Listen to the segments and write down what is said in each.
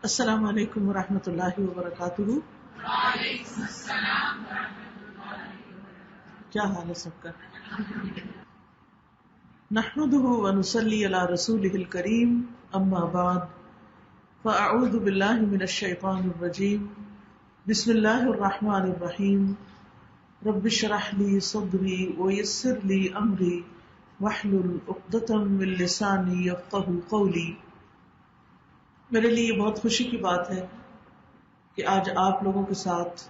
السلام علیکم ورحمۃ اللہ وبرکاتہ۔ وعلیکم السلام۔ کیا حال ہے سب کا؟ نحمده ونصلی علی رسولہ الکریم، اما بعد فاعوذ باللہ من الشیطان الرجیم، بسم اللہ الرحمن الرحیم، رب اشرح لی صدری ویسر لی امری واحلل عقدۃ من لسانی یفقہوا قولی۔ میرے لیے یہ بہت خوشی کی بات ہے کہ آج آپ لوگوں کے ساتھ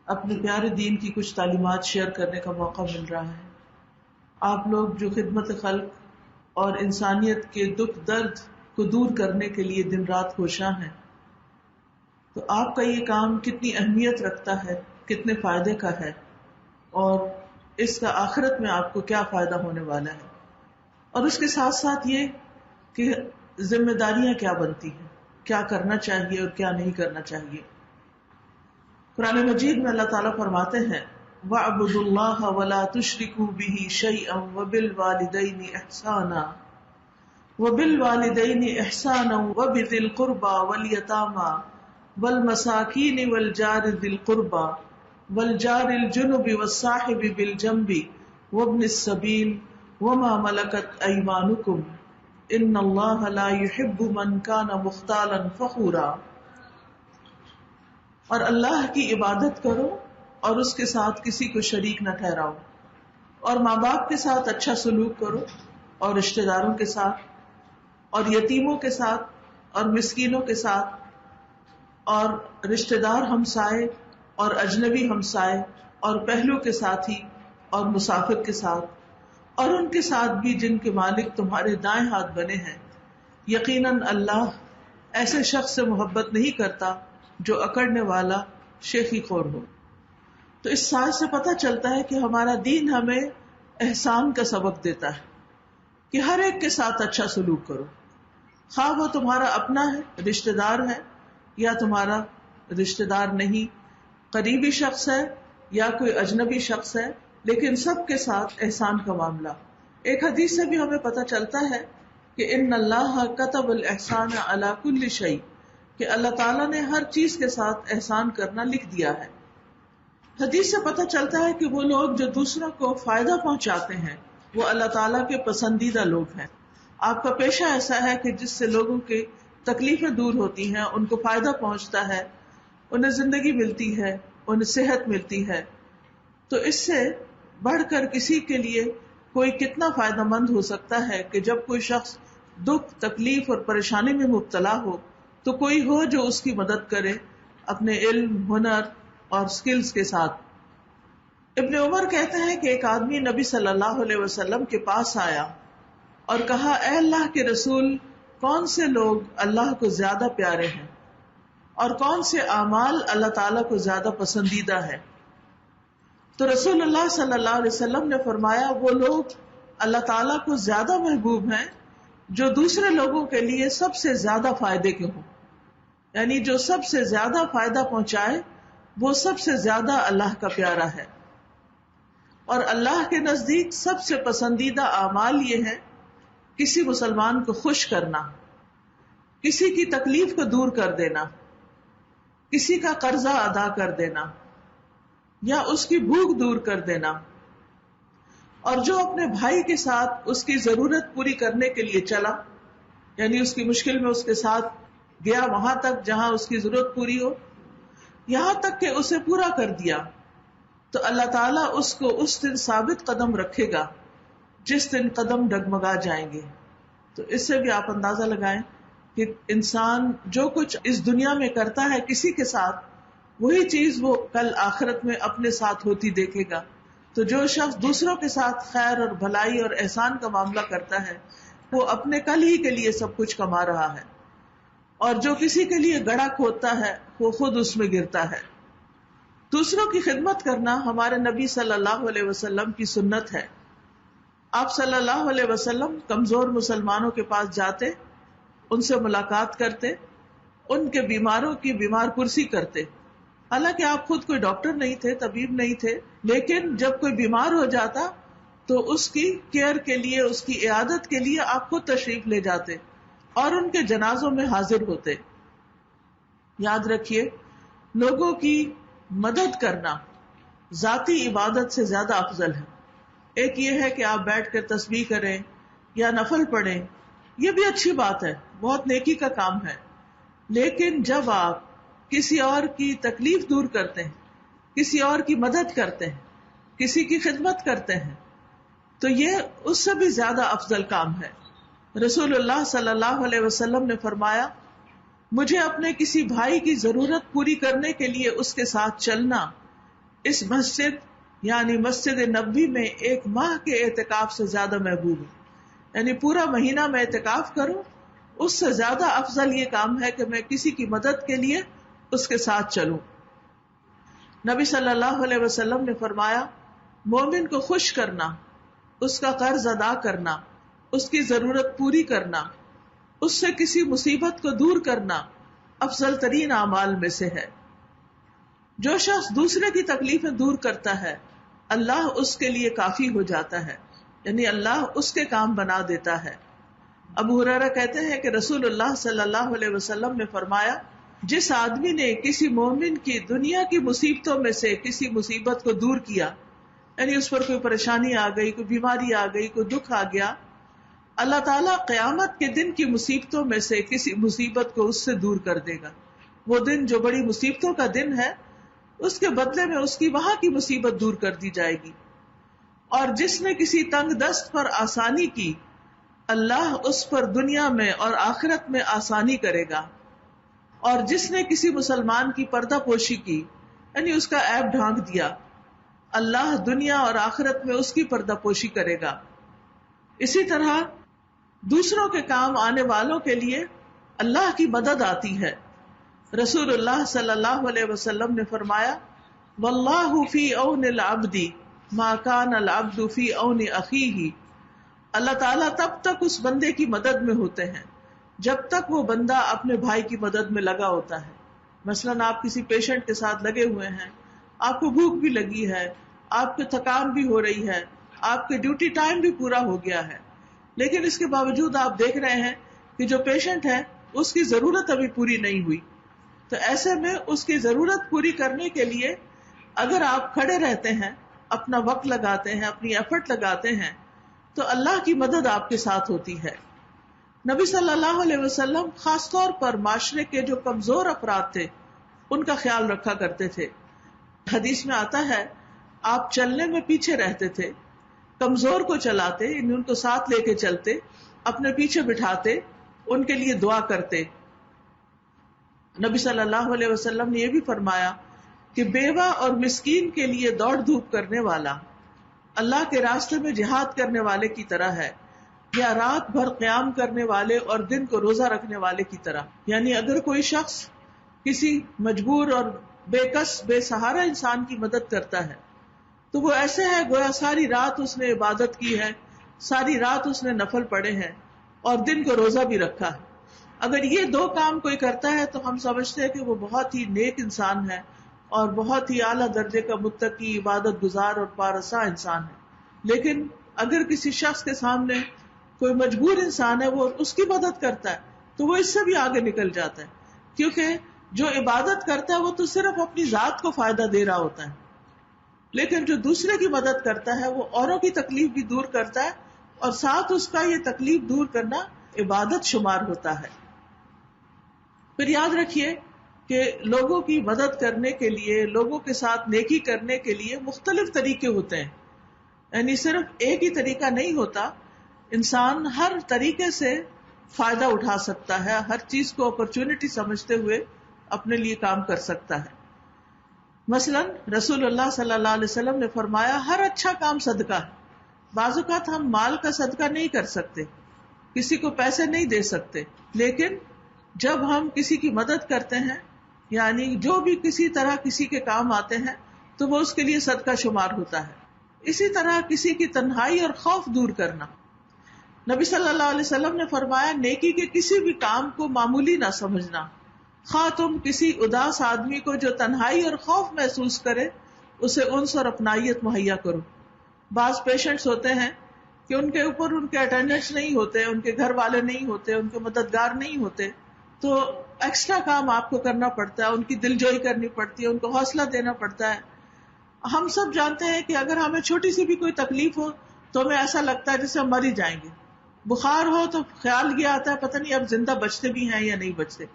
اپنے پیارے دین کی کچھ تعلیمات شیئر کرنے کا موقع مل رہا ہے۔ آپ لوگ جو خدمت خلق اور انسانیت کے دکھ درد کو دور کرنے کے لیے دن رات کوشاں ہیں، تو آپ کا یہ کام کتنی اہمیت رکھتا ہے، کتنے فائدے کا ہے، اور اس کا آخرت میں آپ کو کیا فائدہ ہونے والا ہے، اور اس کے ساتھ ساتھ یہ کہ ذمہ داریاں کیا بنتی ہیں، کیا کرنا چاہیے اور کیا نہیں کرنا چاہیے۔ قرآن مجید میں اللہ تعالیٰ فرماتے ہیں وَاعْبُدُوا اللَّهَ وَلَا تُشْرِكُوا بِهِ شَيْئًا وَبِالْوَالِدَيْنِ إِحْسَانًا وَبِذِي الْقُرْبَى وَالْيَتَامَى وَالْمَسَاكِينِ وَالْجَارِ ذِي الْقُرْبَى وَالْجَارِ الْجُنُبِ وَالصَّاحِبِ بِالْجَنبِ وَابْنِ السَّبِيلِ وَمَا مَلَكَتْ أَيْمَانُكُمْ ان اللہ لا يحب من کان مختالا فخورا۔ اور اللہ کی عبادت کرو اور اس کے ساتھ کسی کو شریک نہ ٹھہراؤ، اور ماں باپ کے ساتھ اچھا سلوک کرو، اور رشتہ داروں کے ساتھ، اور یتیموں کے ساتھ، اور مسکینوں کے ساتھ، اور رشتہ دار ہمسائے اور اجنبی ہمسائے اور پہلو کے ساتھی اور مسافر کے ساتھ، اور ان کے ساتھ بھی جن کے مالک تمہارے دائیں ہاتھ بنے ہیں۔ یقیناً اللہ ایسے شخص سے محبت نہیں کرتا جو اکڑنے والا شیخی خور ہو۔ تو اس سال سے پتہ چلتا ہے کہ ہمارا دین ہمیں احسان کا سبق دیتا ہے کہ ہر ایک کے ساتھ اچھا سلوک کرو، خواہ وہ تمہارا اپنا ہے، رشتہ دار ہے، یا تمہارا رشتہ دار نہیں، قریبی شخص ہے یا کوئی اجنبی شخص ہے، لیکن سب کے ساتھ احسان کا معاملہ۔ ایک حدیث سے بھی ہمیں پتہ چلتا ہے کہ ان اللہ کتب الاحسان علی کل شیء، کہ اللہ تعالیٰ نے ہر چیز کے ساتھ احسان کرنا لکھ دیا ہے۔ حدیث سے پتہ چلتا ہے کہ وہ لوگ جو دوسروں کو فائدہ پہنچاتے ہیں وہ اللہ تعالیٰ کے پسندیدہ لوگ ہیں۔ آپ کا پیشہ ایسا ہے کہ جس سے لوگوں کی تکلیفیں دور ہوتی ہیں، ان کو فائدہ پہنچتا ہے، انہیں زندگی ملتی ہے، انہیں صحت ملتی ہے، تو اس سے بڑھ کر کسی کے لیے کوئی کتنا فائدہ مند ہو سکتا ہے کہ جب کوئی شخص دکھ، تکلیف اور پریشانی میں مبتلا ہو تو کوئی ہو جو اس کی مدد کرے اپنے علم، ہنر اور سکلز کے ساتھ۔ ابن عمر کہتے ہیں کہ ایک آدمی نبی صلی اللہ علیہ وسلم کے پاس آیا اور کہا، اے اللہ کے رسول، کون سے لوگ اللہ کو زیادہ پیارے ہیں اور کون سے اعمال اللہ تعالیٰ کو زیادہ پسندیدہ ہے؟ تو رسول اللہ صلی اللہ علیہ وسلم نے فرمایا، وہ لوگ اللہ تعالیٰ کو زیادہ محبوب ہیں جو دوسرے لوگوں کے لیے سب سے زیادہ فائدے کے ہوں، یعنی جو سب سے زیادہ فائدہ پہنچائے وہ سب سے زیادہ اللہ کا پیارا ہے۔ اور اللہ کے نزدیک سب سے پسندیدہ اعمال یہ ہے کسی مسلمان کو خوش کرنا، کسی کی تکلیف کو دور کر دینا، کسی کا قرضہ ادا کر دینا یا اس کی بھوک دور کر دینا، اور جو اپنے بھائی کے ساتھ اس کی ضرورت پوری کرنے کے لیے چلا، یعنی اس کی مشکل میں اس کے ساتھ گیا وہاں تک جہاں اس کی ضرورت پوری ہو، یہاں تک کہ اسے پورا کر دیا، تو اللہ تعالیٰ اس کو اس دن ثابت قدم رکھے گا جس دن قدم ڈگمگا جائیں گے۔ تو اس سے بھی آپ اندازہ لگائیں کہ انسان جو کچھ اس دنیا میں کرتا ہے کسی کے ساتھ، وہی چیز وہ کل آخرت میں اپنے ساتھ ہوتی دیکھے گا۔ تو جو شخص دوسروں کے ساتھ خیر اور بھلائی اور احسان کا معاملہ کرتا ہے وہ اپنے کل ہی کے لیے سب کچھ کما رہا ہے، اور جو کسی کے لیے گڑھا کھودتا ہے وہ خود اس میں گرتا ہے۔ دوسروں کی خدمت کرنا ہمارے نبی صلی اللہ علیہ وسلم کی سنت ہے۔ آپ صلی اللہ علیہ وسلم کمزور مسلمانوں کے پاس جاتے، ان سے ملاقات کرتے، ان کے بیماروں کی بیمار پرسی کرتے۔ حالانکہ آپ خود کوئی ڈاکٹر نہیں تھے، طبیب نہیں تھے، لیکن جب کوئی بیمار ہو جاتا تو اس کی کیئر کے لیے، اس کی عیادت کے لیے آپ خود تشریف لے جاتے اور ان کے جنازوں میں حاضر ہوتے۔ یاد رکھیے لوگوں کی مدد کرنا ذاتی عبادت سے زیادہ افضل ہے. ایک یہ ہے کہ آپ بیٹھ کر تسبیح کریں یا نفل پڑھیں، یہ بھی اچھی بات ہے، بہت نیکی کا کام ہے. لیکن جب آپ کسی اور کی تکلیف دور کرتے ہیں، کسی اور کی مدد کرتے ہیں، کسی کی خدمت کرتے ہیں، تو یہ اس سے بھی زیادہ افضل کام ہے. رسول اللہ صلی اللہ علیہ وسلم نے فرمایا، مجھے اپنے کسی بھائی کی ضرورت پوری کرنے کے لیے اس کے ساتھ چلنا اس مسجد یعنی مسجد نبوی میں 1 ماہ کے اعتکاف سے زیادہ محبوب ہے. یعنی پورا مہینہ میں اعتکاف کروں، اس سے زیادہ افضل یہ کام ہے کہ میں کسی کی مدد کے لیے اس کے ساتھ چلوں. نبی صلی اللہ علیہ وسلم نے فرمایا، مومن کو خوش کرنا، اس کا قرض ادا کرنا، اس کی ضرورت پوری کرنا، اس سے کسی مصیبت کو دور کرنا افضل ترین اعمال میں سے ہے. جو شخص دوسرے کی تکلیفیں دور کرتا ہے اللہ اس کے لیے کافی ہو جاتا ہے، یعنی اللہ اس کے کام بنا دیتا ہے. ابو ہریرہ کہتے ہیں کہ رسول اللہ صلی اللہ علیہ وسلم نے فرمایا، جس آدمی نے کسی مومن کی دنیا کی مصیبتوں میں سے کسی مصیبت کو دور کیا، یعنی اس پر کوئی پریشانی آ گئی، کوئی بیماری آ گئی، کوئی دکھ آ گیا، اللہ تعالیٰ قیامت کے دن کی مصیبتوں میں سے کسی مصیبت کو اس سے دور کر دے گا. وہ دن جو بڑی مصیبتوں کا دن ہے، اس کے بدلے میں اس کی وہاں کی مصیبت دور کر دی جائے گی. اور جس نے کسی تنگ دست پر آسانی کی، اللہ اس پر دنیا میں اور آخرت میں آسانی کرے گا. اور جس نے کسی مسلمان کی پردہ پوشی کی، یعنی اس کا عیب ڈھانک دیا، اللہ دنیا اور آخرت میں اس کی پردہ پوشی کرے گا. اسی طرح دوسروں کے کام آنے والوں کے لیے اللہ کی مدد آتی ہے. رسول اللہ صلی اللہ علیہ وسلم نے فرمایا، واللہ فی عون العبد ما کان العبد فی عون اخیہ. اللہ تعالیٰ تب تک اس بندے کی مدد میں ہوتے ہیں جب تک وہ بندہ اپنے بھائی کی مدد میں لگا ہوتا ہے. مثلاً آپ کسی پیشنٹ کے ساتھ لگے ہوئے ہیں، آپ کو بھوک بھی لگی ہے، آپ کو تھکان بھی ہو رہی ہے، آپ کے ڈیوٹی ٹائم بھی پورا ہو گیا ہے، لیکن اس کے باوجود آپ دیکھ رہے ہیں کہ جو پیشنٹ ہے اس کی ضرورت ابھی پوری نہیں ہوئی. تو ایسے میں اس کی ضرورت پوری کرنے کے لیے اگر آپ کھڑے رہتے ہیں، اپنا وقت لگاتے ہیں، اپنی ایفرٹ لگاتے ہیں، تو اللہ کی مدد آپ کے ساتھ ہوتی ہے. نبی صلی اللہ علیہ وسلم خاص طور پر معاشرے کے جو کمزور افراد تھے ان کا خیال رکھا کرتے تھے. حدیث میں آتا ہے آپ چلنے میں پیچھے رہتے تھے، کمزور کو چلاتے، ان کو ساتھ لے کے چلتے، اپنے پیچھے بٹھاتے، ان کے لیے دعا کرتے. نبی صلی اللہ علیہ وسلم نے یہ بھی فرمایا کہ بیوہ اور مسکین کے لیے دوڑ دھوپ کرنے والا اللہ کے راستے میں جہاد کرنے والے کی طرح ہے، یا رات بھر قیام کرنے والے اور دن کو روزہ رکھنے والے کی طرح. یعنی اگر کوئی شخص کسی مجبور اور بے کس بے سہارا انسان کی مدد کرتا ہے تو وہ ایسے ہے گویا ساری رات اس نے عبادت کی ہے، ساری رات اس نے نفل پڑھے ہیں اور دن کو روزہ بھی رکھا ہے. اگر یہ 2 کام کوئی کرتا ہے تو ہم سمجھتے ہیں کہ وہ بہت ہی نیک انسان ہے اور بہت ہی اعلیٰ درجے کا متقی، عبادت گزار اور پارسا انسان ہے. لیکن اگر کسی شخص کے سامنے کوئی مجبور انسان ہے، وہ اس کی مدد کرتا ہے تو وہ اس سے بھی آگے نکل جاتا ہے، کیونکہ جو عبادت کرتا ہے وہ تو صرف اپنی ذات کو فائدہ دے رہا ہوتا ہے، لیکن جو دوسرے کی مدد کرتا ہے وہ اوروں کی تکلیف بھی دور کرتا ہے اور ساتھ اس کا یہ تکلیف دور کرنا عبادت شمار ہوتا ہے. پھر یاد رکھیے کہ لوگوں کی مدد کرنے کے لیے، لوگوں کے ساتھ نیکی کرنے کے لیے مختلف طریقے ہوتے ہیں، یعنی صرف ایک ہی طریقہ نہیں ہوتا. انسان ہر طریقے سے فائدہ اٹھا سکتا ہے، ہر چیز کو اپرچونٹی سمجھتے ہوئے اپنے لیے کام کر سکتا ہے. مثلا رسول اللہ صلی اللہ علیہ وسلم نے فرمایا ہر اچھا کام صدقہ ہے. بعض اوقات ہم مال کا صدقہ نہیں کر سکتے، کسی کو پیسے نہیں دے سکتے، لیکن جب ہم کسی کی مدد کرتے ہیں، یعنی جو بھی کسی طرح کسی کے کام آتے ہیں، تو وہ اس کے لیے صدقہ شمار ہوتا ہے. اسی طرح کسی کی تنہائی اور خوف دور کرنا. نبی صلی اللہ علیہ وسلم نے فرمایا نیکی کے کسی بھی کام کو معمولی نہ سمجھنا. خواہ تم کسی اداس آدمی کو جو تنہائی اور خوف محسوس کرے اسے انس اور اپنائیت مہیا کرو. بعض پیشنٹس ہوتے ہیں کہ ان کے اوپر ان کے اٹینڈنٹس نہیں ہوتے، ان کے گھر والے نہیں ہوتے، ان کے مددگار نہیں ہوتے، تو ایکسٹرا کام آپ کو کرنا پڑتا ہے، ان کی دل جوئی کرنی پڑتی ہے، ان کو حوصلہ دینا پڑتا ہے. ہم سب جانتے ہیں کہ اگر ہمیں چھوٹی سی بھی کوئی تکلیف ہو تو ہمیں ایسا لگتا ہے جیسے ہم مر ہی جائیں گے. بخار ہو تو خیال یہ آتا ہے پتہ نہیں اب زندہ بچتے بھی ہیں یا نہیں بچتے.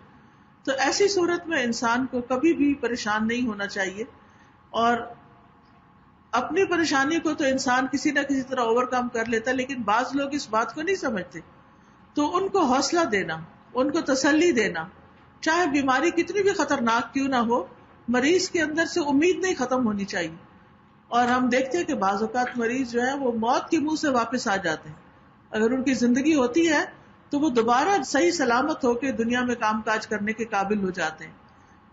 تو ایسی صورت میں انسان کو کبھی بھی پریشان نہیں ہونا چاہیے، اور اپنی پریشانی کو تو انسان کسی نہ کسی طرح اوور کم کر لیتا ہے، لیکن بعض لوگ اس بات کو نہیں سمجھتے. تو ان کو حوصلہ دینا، ان کو تسلی دینا، چاہے بیماری کتنی بھی خطرناک کیوں نہ ہو، مریض کے اندر سے امید نہیں ختم ہونی چاہیے. اور ہم دیکھتے ہیں کہ بعض اوقات مریض جو ہے وہ موت کے منہ سے واپس آ جاتے ہیں. اگر ان کی زندگی ہوتی ہے تو وہ دوبارہ صحیح سلامت ہو کے دنیا میں کام کاج کرنے کے قابل ہو جاتے ہیں.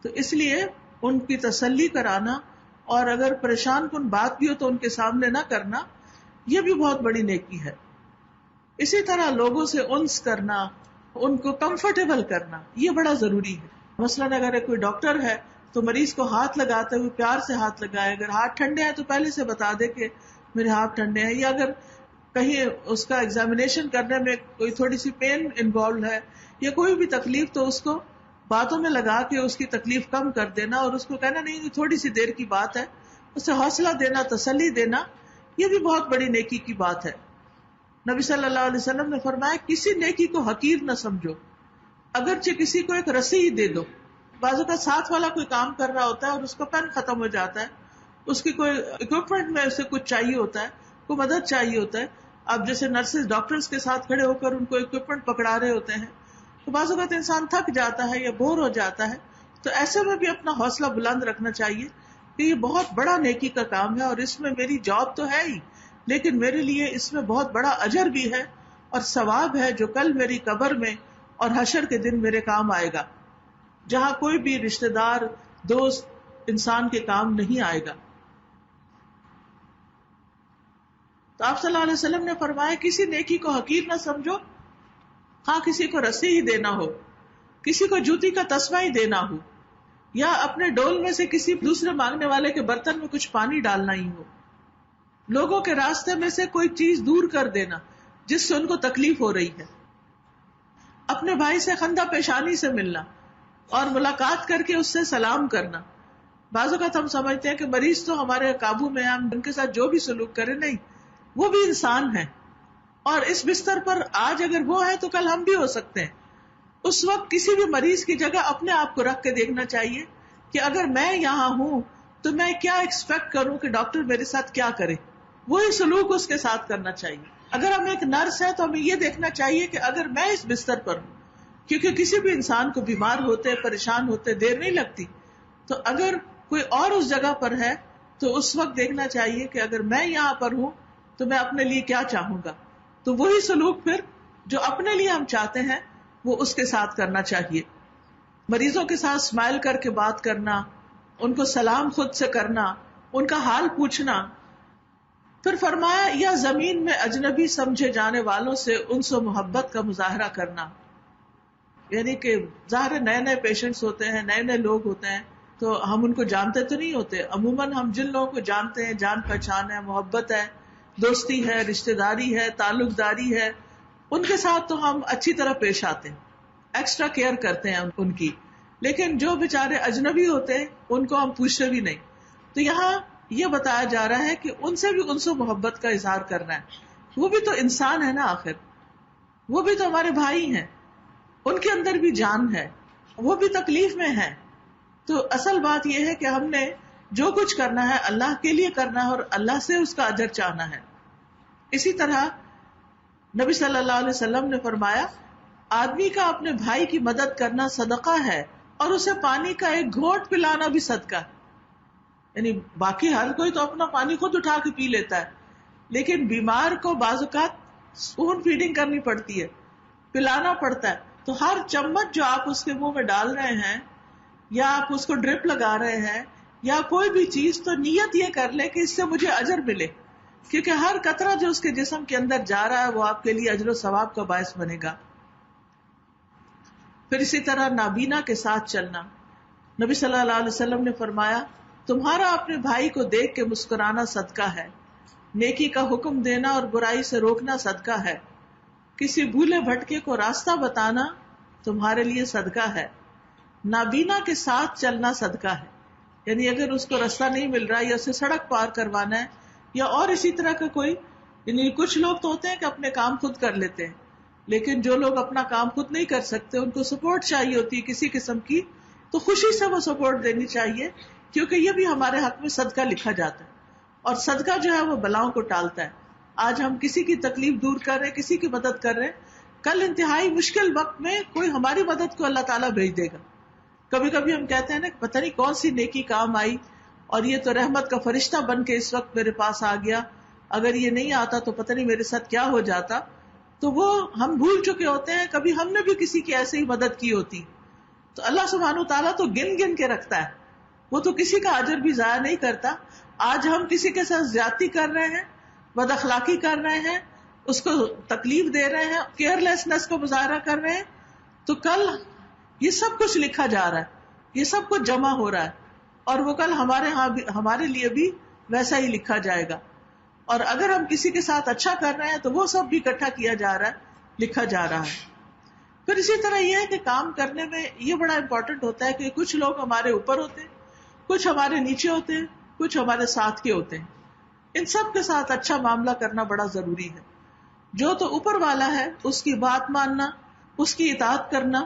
تو اس لیے ان کی تسلی کرانا، اور اگر پریشان کن بات بھی ہو تو ان کے سامنے نہ کرنا، یہ بھی بہت بڑی نیکی ہے. اسی طرح لوگوں سے انس کرنا، ان کو کمفرٹیبل کرنا، یہ بڑا ضروری ہے. مثلاً اگر کوئی ڈاکٹر ہے تو مریض کو ہاتھ لگاتے ہوئے پیار سے ہاتھ لگائے. اگر ہاتھ ٹھنڈے ہیں تو پہلے سے بتا دے کہ میرے ہاتھ ٹھنڈے ہیں. یا اگر کہیں اس کا ایگزامینیشن کرنے میں کوئی تھوڑی سی پین انوالوڈ ہے یا کوئی بھی تکلیف، تو اس کو باتوں میں لگا کے اس کی تکلیف کم کر دینا، اور اس کو کہنا نہیں تھوڑی سی دیر کی بات ہے، اسے حوصلہ دینا، تسلی دینا، یہ بھی بہت بڑی نیکی کی بات ہے. نبی صلی اللہ علیہ وسلم نے فرمایا کسی نیکی کو حقیر نہ سمجھو، اگرچہ کسی کو ایک رسی ہی دے دو. بعض اوقات ساتھ والا کوئی کام کر رہا ہوتا ہے اور اس کا پین ختم ہو جاتا ہے، اس کی کوئی اکوپمنٹ میں اسے کچھ چاہیے ہوتا ہے، کوئی مدد چاہیے ہوتا ہے. اب جیسے نرسز ڈاکٹرز کے ساتھ کھڑے ہو کر ان کو اکوپمنٹ پکڑا رہے ہوتے ہیں، تو بعض اوقات انسان تھک جاتا ہے یا بور ہو جاتا ہے. تو ایسے میں بھی اپنا حوصلہ بلند رکھنا چاہیے کہ یہ بہت بڑا نیکی کا کام ہے، اور اس میں میری جاب تو ہے ہی، لیکن میرے لیے اس میں بہت بڑا اجر بھی ہے اور ثواب ہے جو کل میری قبر میں اور حشر کے دن میرے کام آئے گا، جہاں کوئی بھی رشتہ دار، دوست انسان کے کام نہیں آئے گا. تو آپ صلی اللہ علیہ وسلم نے فرمایا کسی نیکی کو حقیر نہ سمجھو، ہاں کسی کو رسی ہی دینا ہو، کسی کو جوتی کا تسمہ ہی دینا ہو، یا اپنے ڈول میں سے کسی دوسرے مانگنے والے کے برتن میں کچھ پانی ڈالنا ہی ہو، لوگوں کے راستے میں سے کوئی چیز دور کر دینا جس سے ان کو تکلیف ہو رہی ہے، اپنے بھائی سے خندہ پیشانی سے ملنا اور ملاقات کر کے اس سے سلام کرنا. بعض اوقات ہم سمجھتے ہیں کہ مریض تو ہمارے قابو میں، ہم ان کے ساتھ جو بھی سلوک کریں، نہیں، وہ بھی انسان ہے، اور اس بستر پر آج اگر وہ ہے تو کل ہم بھی ہو سکتے ہیں. اس وقت کسی بھی مریض کی جگہ اپنے آپ کو رکھ کے دیکھنا چاہیے کہ اگر میں یہاں ہوں تو میں کیا ایکسپیکٹ کروں کہ ڈاکٹر میرے ساتھ کیا کرے، وہی سلوک اس کے ساتھ کرنا چاہیے. اگر ہم ایک نرس ہے تو ہمیں یہ دیکھنا چاہیے کہ اگر میں اس بستر پر ہوں، کیونکہ کسی بھی انسان کو بیمار ہوتے، پریشان ہوتے دیر نہیں لگتی، تو اگر کوئی اور اس جگہ پر ہے تو اس وقت دیکھنا چاہیے کہ اگر میں یہاں پر ہوں تو میں اپنے لیے کیا چاہوں گا. تو وہی سلوک پھر جو اپنے لیے ہم چاہتے ہیں وہ اس کے ساتھ کرنا چاہیے. مریضوں کے ساتھ اسمائل کر کے بات کرنا، ان کو سلام خود سے کرنا، ان کا حال پوچھنا. پھر فرمایا یا زمین میں اجنبی سمجھے جانے والوں سے انس و محبت کا مظاہرہ کرنا. یعنی کہ ظاہر نئے نئے پیشنٹس ہوتے ہیں، نئے نئے لوگ ہوتے ہیں، تو ہم ان کو جانتے تو نہیں ہوتے. عموماً ہم جن لوگوں کو جانتے ہیں، جان پہچان ہے، محبت ہے، دوستی ہے، رشتہ داری ہے، تعلق داری ہے، ان کے ساتھ تو ہم اچھی طرح پیش آتے ہیں، ایکسٹرا کیئر کرتے ہیں ان کی. لیکن جو بیچارے اجنبی ہوتے ہیں ان کو ہم پوچھتے بھی نہیں. تو یہاں یہ بتایا جا رہا ہے کہ ان سے بھی انس و محبت کا اظہار کرنا ہے. وہ بھی تو انسان ہے نا، آخر وہ بھی تو ہمارے بھائی ہیں، ان کے اندر بھی جان ہے، وہ بھی تکلیف میں ہے. تو اصل بات یہ ہے کہ ہم نے جو کچھ کرنا ہے اللہ کے لیے کرنا ہے اور اللہ سے اس کا اجر چاہنا ہے. اسی طرح نبی صلی اللہ علیہ وسلم نے فرمایا آدمی کا اپنے بھائی کی مدد کرنا صدقہ ہے، اور اسے پانی کا ایک گھونٹ پلانا بھی صدقہ. یعنی باقی ہر کوئی تو اپنا پانی خود اٹھا کے پی لیتا ہے، لیکن بیمار کو بعض اوقات اسپون فیڈنگ کرنی پڑتی ہے، پلانا پڑتا ہے. تو ہر چمچ جو آپ اس کے منہ میں ڈال رہے ہیں، یا آپ اس کو ڈرپ لگا رہے ہیں، یا کوئی بھی چیز، تو نیت یہ کر لے کہ اس سے مجھے اجر ملے، کیونکہ ہر قطرہ جو اس کے جسم کے اندر جا رہا ہے وہ آپ کے لیے اجر و ثواب کا باعث بنے گا. پھر اسی طرح نابینا کے ساتھ چلنا. نبی صلی اللہ علیہ وسلم نے فرمایا تمہارا اپنے بھائی کو دیکھ کے مسکرانا صدقہ ہے، نیکی کا حکم دینا اور برائی سے روکنا صدقہ ہے، کسی بھولے بھٹکے کو راستہ بتانا تمہارے لیے صدقہ ہے. نابینا کے ساتھ چلنا صدقہ ہے. یعنی اگر اس کو راستہ نہیں مل رہا یا اسے سڑک پار کروانا ہے یا اور اسی طرح کا کوئی، یعنی کچھ لوگ تو ہوتے ہیں کہ اپنے کام خود کر لیتے ہیں، لیکن جو لوگ اپنا کام خود نہیں کر سکتے ان کو سپورٹ چاہیے ہوتی ہے کسی قسم کی، تو خوشی سے وہ سپورٹ دینی چاہیے، کیونکہ یہ بھی ہمارے حق میں صدقہ لکھا جاتا ہے. اور صدقہ جو ہے وہ بلاؤں کو ٹالتا ہے. آج ہم کسی کی تکلیف دور کر رہے ہیں، کسی کی مدد کر رہے ہیں، کل انتہائی مشکل وقت میں کوئی ہماری مدد کو اللہ تعالیٰ بھیج دے گا. کبھی کبھی ہم کہتے ہیں نا پتہ نہیں کون سی نیکی کام آئی اور یہ تو رحمت کا فرشتہ بن کے اس وقت میرے پاس آ گیا، اگر یہ نہیں آتا تو پتہ نہیں میرے ساتھ کیا ہو جاتا. تو وہ ہم بھول چکے ہوتے ہیں کبھی ہم نے بھی کسی کی ایسے ہی مدد کی ہوتی. تو اللہ سبحانہ وتعالیٰ تو گن گن کے رکھتا ہے، وہ تو کسی کا اجر بھی ضائع نہیں کرتا. آج ہم کسی کے ساتھ زیادتی کر رہے ہیں، بد اخلاقی کر رہے ہیں، اس کو تکلیف دے رہے ہیں، کیئر لیسنس کو مظاہرہ کر رہے ہیں، تو کل یہ سب کچھ لکھا جا رہا ہے، یہ سب کچھ جمع ہو رہا ہے، اور وہ کل ہمارے لیے بھی ویسا ہی لکھا جائے گا. اور اگر ہم کسی کے ساتھ اچھا کر رہے ہیں تو وہ سب بھی اکٹھا کیا جا رہا ہے، لکھا جا رہا ہے. پھر اسی طرح یہ ہے کہ کام کرنے میں یہ بڑا امپورٹنٹ ہوتا ہے کہ کچھ لوگ ہمارے اوپر ہوتے ہیں، کچھ ہمارے نیچے ہوتے ہیں، کچھ ہمارے ساتھ کے ہوتے ہیں. ان سب کے ساتھ اچھا معاملہ کرنا بڑا ضروری ہے. جو تو اوپر والا ہے اس کی بات ماننا، اس کی اطاعت کرنا،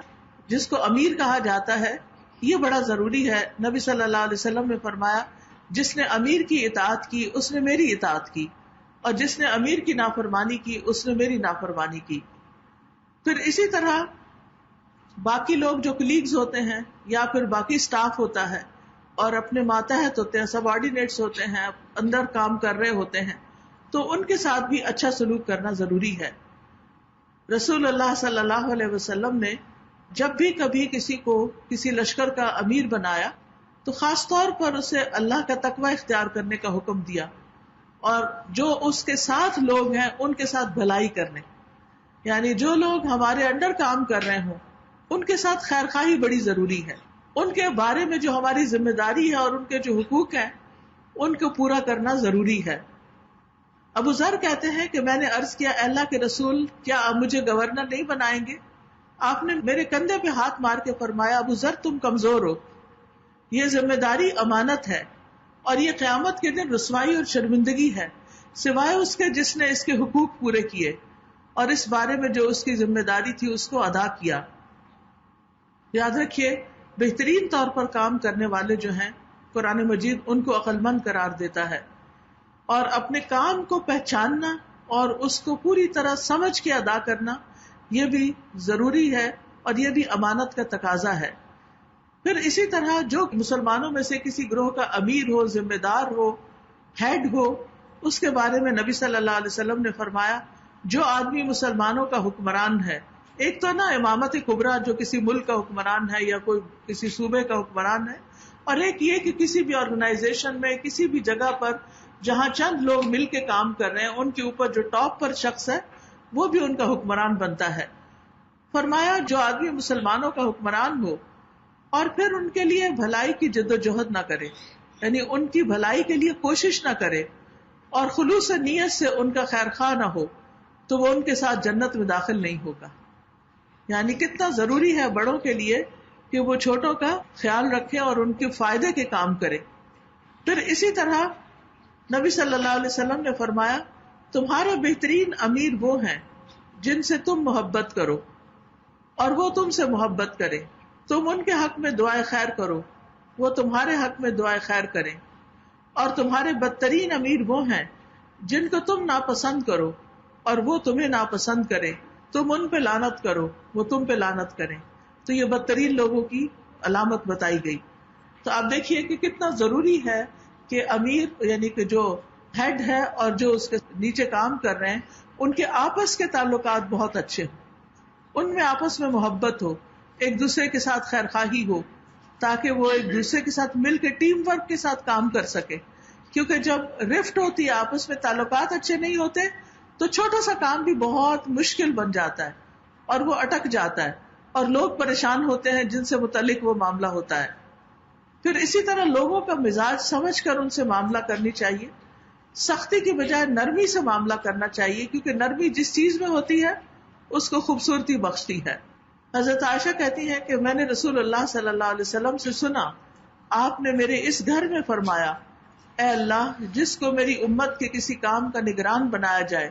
جس کو امیر کہا جاتا ہے، یہ بڑا ضروری ہے. نبی صلی اللہ علیہ وسلم نے فرمایا جس نے امیر کی اطاعت کی اس نے میری اطاعت کی، اور جس نے امیر کی نافرمانی کی اس نے میری نافرمانی کی. پھر اسی طرح باقی لوگ جو کلیگز ہوتے ہیں یا پھر باقی سٹاف ہوتا ہے اور اپنے ماتحت ہوتے ہیں، سب آرڈینیٹس ہوتے ہیں، اندر کام کر رہے ہوتے ہیں، تو ان کے ساتھ بھی اچھا سلوک کرنا ضروری ہے. رسول اللہ صلی اللہ علیہ وسلم نے جب بھی کبھی کسی کو کسی لشکر کا امیر بنایا تو خاص طور پر اسے اللہ کا تقوی اختیار کرنے کا حکم دیا، اور جو اس کے ساتھ لوگ ہیں ان کے ساتھ بھلائی کرنے، یعنی جو لوگ ہمارے انڈر کام کر رہے ہوں ان کے ساتھ خیر خواہی بڑی ضروری ہے. ان کے بارے میں جو ہماری ذمہ داری ہے اور ان کے جو حقوق ہیں ان کو پورا کرنا ضروری ہے. ابو ذر کہتے ہیں کہ میں نے عرض کیا اے اللہ کے رسول، کیا آپ مجھے گورنر نہیں بنائیں گے؟ آپ نے میرے کندھے پہ ہاتھ مار کے فرمایا ابو ذر تم کمزور ہو، یہ ذمہ داری امانت ہے، اور یہ قیامت کے دن رسوائی اور شرمندگی ہے سوائے اس کے جس نے اس کے حقوق پورے کیے اور اس بارے میں جو اس کی ذمہ داری تھی اس کو ادا کیا. یاد رکھیے بہترین طور پر کام کرنے والے جو ہیں قرآن مجید ان کو عقل مند قرار دیتا ہے، اور اپنے کام کو پہچاننا اور اس کو پوری طرح سمجھ کے ادا کرنا یہ بھی ضروری ہے، اور یہ بھی امانت کا تقاضا ہے. پھر اسی طرح جو مسلمانوں میں سے کسی گروہ کا امیر ہو، ذمہ دار ہو، ہیڈ ہو، اس کے بارے میں نبی صلی اللہ علیہ وسلم نے فرمایا جو آدمی مسلمانوں کا حکمران ہے، ایک تو نا امامت کبریٰ جو کسی ملک کا حکمران ہے یا کوئی کسی صوبے کا حکمران ہے، اور ایک یہ کہ کسی بھی آرگنائزیشن میں کسی بھی جگہ پر جہاں چند لوگ مل کے کام کر رہے ہیں ان کے اوپر جو ٹاپ پر شخص ہے وہ بھی ان کا حکمران بنتا ہے. فرمایا جو آدمی مسلمانوں کا حکمران ہو اور پھر ان کے لیے بھلائی کی جد و جہد نہ کرے، یعنی ان کی بھلائی کے لیے کوشش نہ کرے اور خلوص نیت سے ان کا خیر خواہ نہ ہو، تو وہ ان کے ساتھ جنت میں داخل نہیں ہوگا. یعنی کتنا ضروری ہے بڑوں کے لیے کہ وہ چھوٹوں کا خیال رکھے اور ان کے فائدے کے کام کرے. پھر اسی طرح نبی صلی اللہ علیہ وسلم نے فرمایا تمہارے بہترین امیر وہ ہیں جن سے تم محبت کرو اور وہ تم سے محبت کرے. تم ان کے حق میں دعائے خیر کرو، وہ تمہارے حق میں دعائے خیر کریں. اور تمہارے بدترین امیر وہ ہیں جن کو تم ناپسند کرو اور وہ تمہیں ناپسند کریں. تم ان پہ لعنت کرو، وہ تم پہ لعنت کریں. تو یہ بدترین لوگوں کی علامت بتائی گئی. تو آپ دیکھیے کہ کتنا ضروری ہے کہ امیر یعنی کہ جو ہیڈ ہے اور جو اس کے نیچے کام کر رہے ہیں ان کے آپس کے تعلقات بہت اچھے ہوں، ان میں آپس میں محبت ہو، ایک دوسرے کے ساتھ خیر خواہی ہو، تاکہ وہ ایک دوسرے کے ساتھ مل کے ٹیم ورک کے ساتھ کام کر سکے. کیونکہ جب رفٹ ہوتی ہے، آپس میں تعلقات اچھے نہیں ہوتے تو چھوٹا سا کام بھی بہت مشکل بن جاتا ہے اور وہ اٹک جاتا ہے اور لوگ پریشان ہوتے ہیں جن سے متعلق وہ معاملہ ہوتا ہے. پھر اسی طرح لوگوں کا مزاج سمجھ کر ان سے معاملہ کرنی چاہیے، سختی کی بجائے نرمی سے معاملہ کرنا چاہیے، کیونکہ نرمی جس چیز میں ہوتی ہے اس کو خوبصورتی بخشتی ہے. حضرت عائشہ کہتی ہیں کہ میں نے رسول اللہ صلی اللہ علیہ وسلم سے سنا، آپ نے میرے اس گھر میں فرمایا، اے اللہ، جس کو میری امت کے کسی کام کا نگران بنایا جائے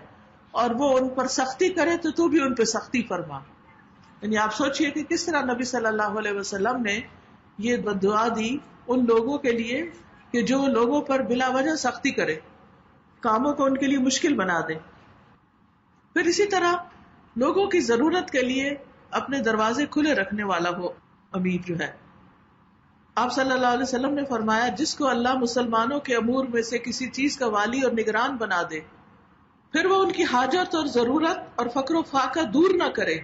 اور وہ ان پر سختی کرے تو بھی ان پہ سختی فرما. یعنی آپ سوچئے کہ کس طرح نبی صلی اللہ علیہ وسلم نے یہ بدعا دی ان لوگوں کے لیے کہ جو لوگوں پر بلا وجہ سختی کرے، کاموں کو ان کے لیے مشکل بنا دے. پھر اسی طرح لوگوں کی ضرورت کے لیے اپنے دروازے کھلے رکھنے والا ہو امیر جو ہے. آپ صلی اللہ علیہ وسلم نے فرمایا، جس کو اللہ مسلمانوں کے امور میں سے کسی چیز کا والی اور نگران بنا دے، پھر وہ ان کی حاجت اور ضرورت اور فقر و فاقہ دور نہ کرے،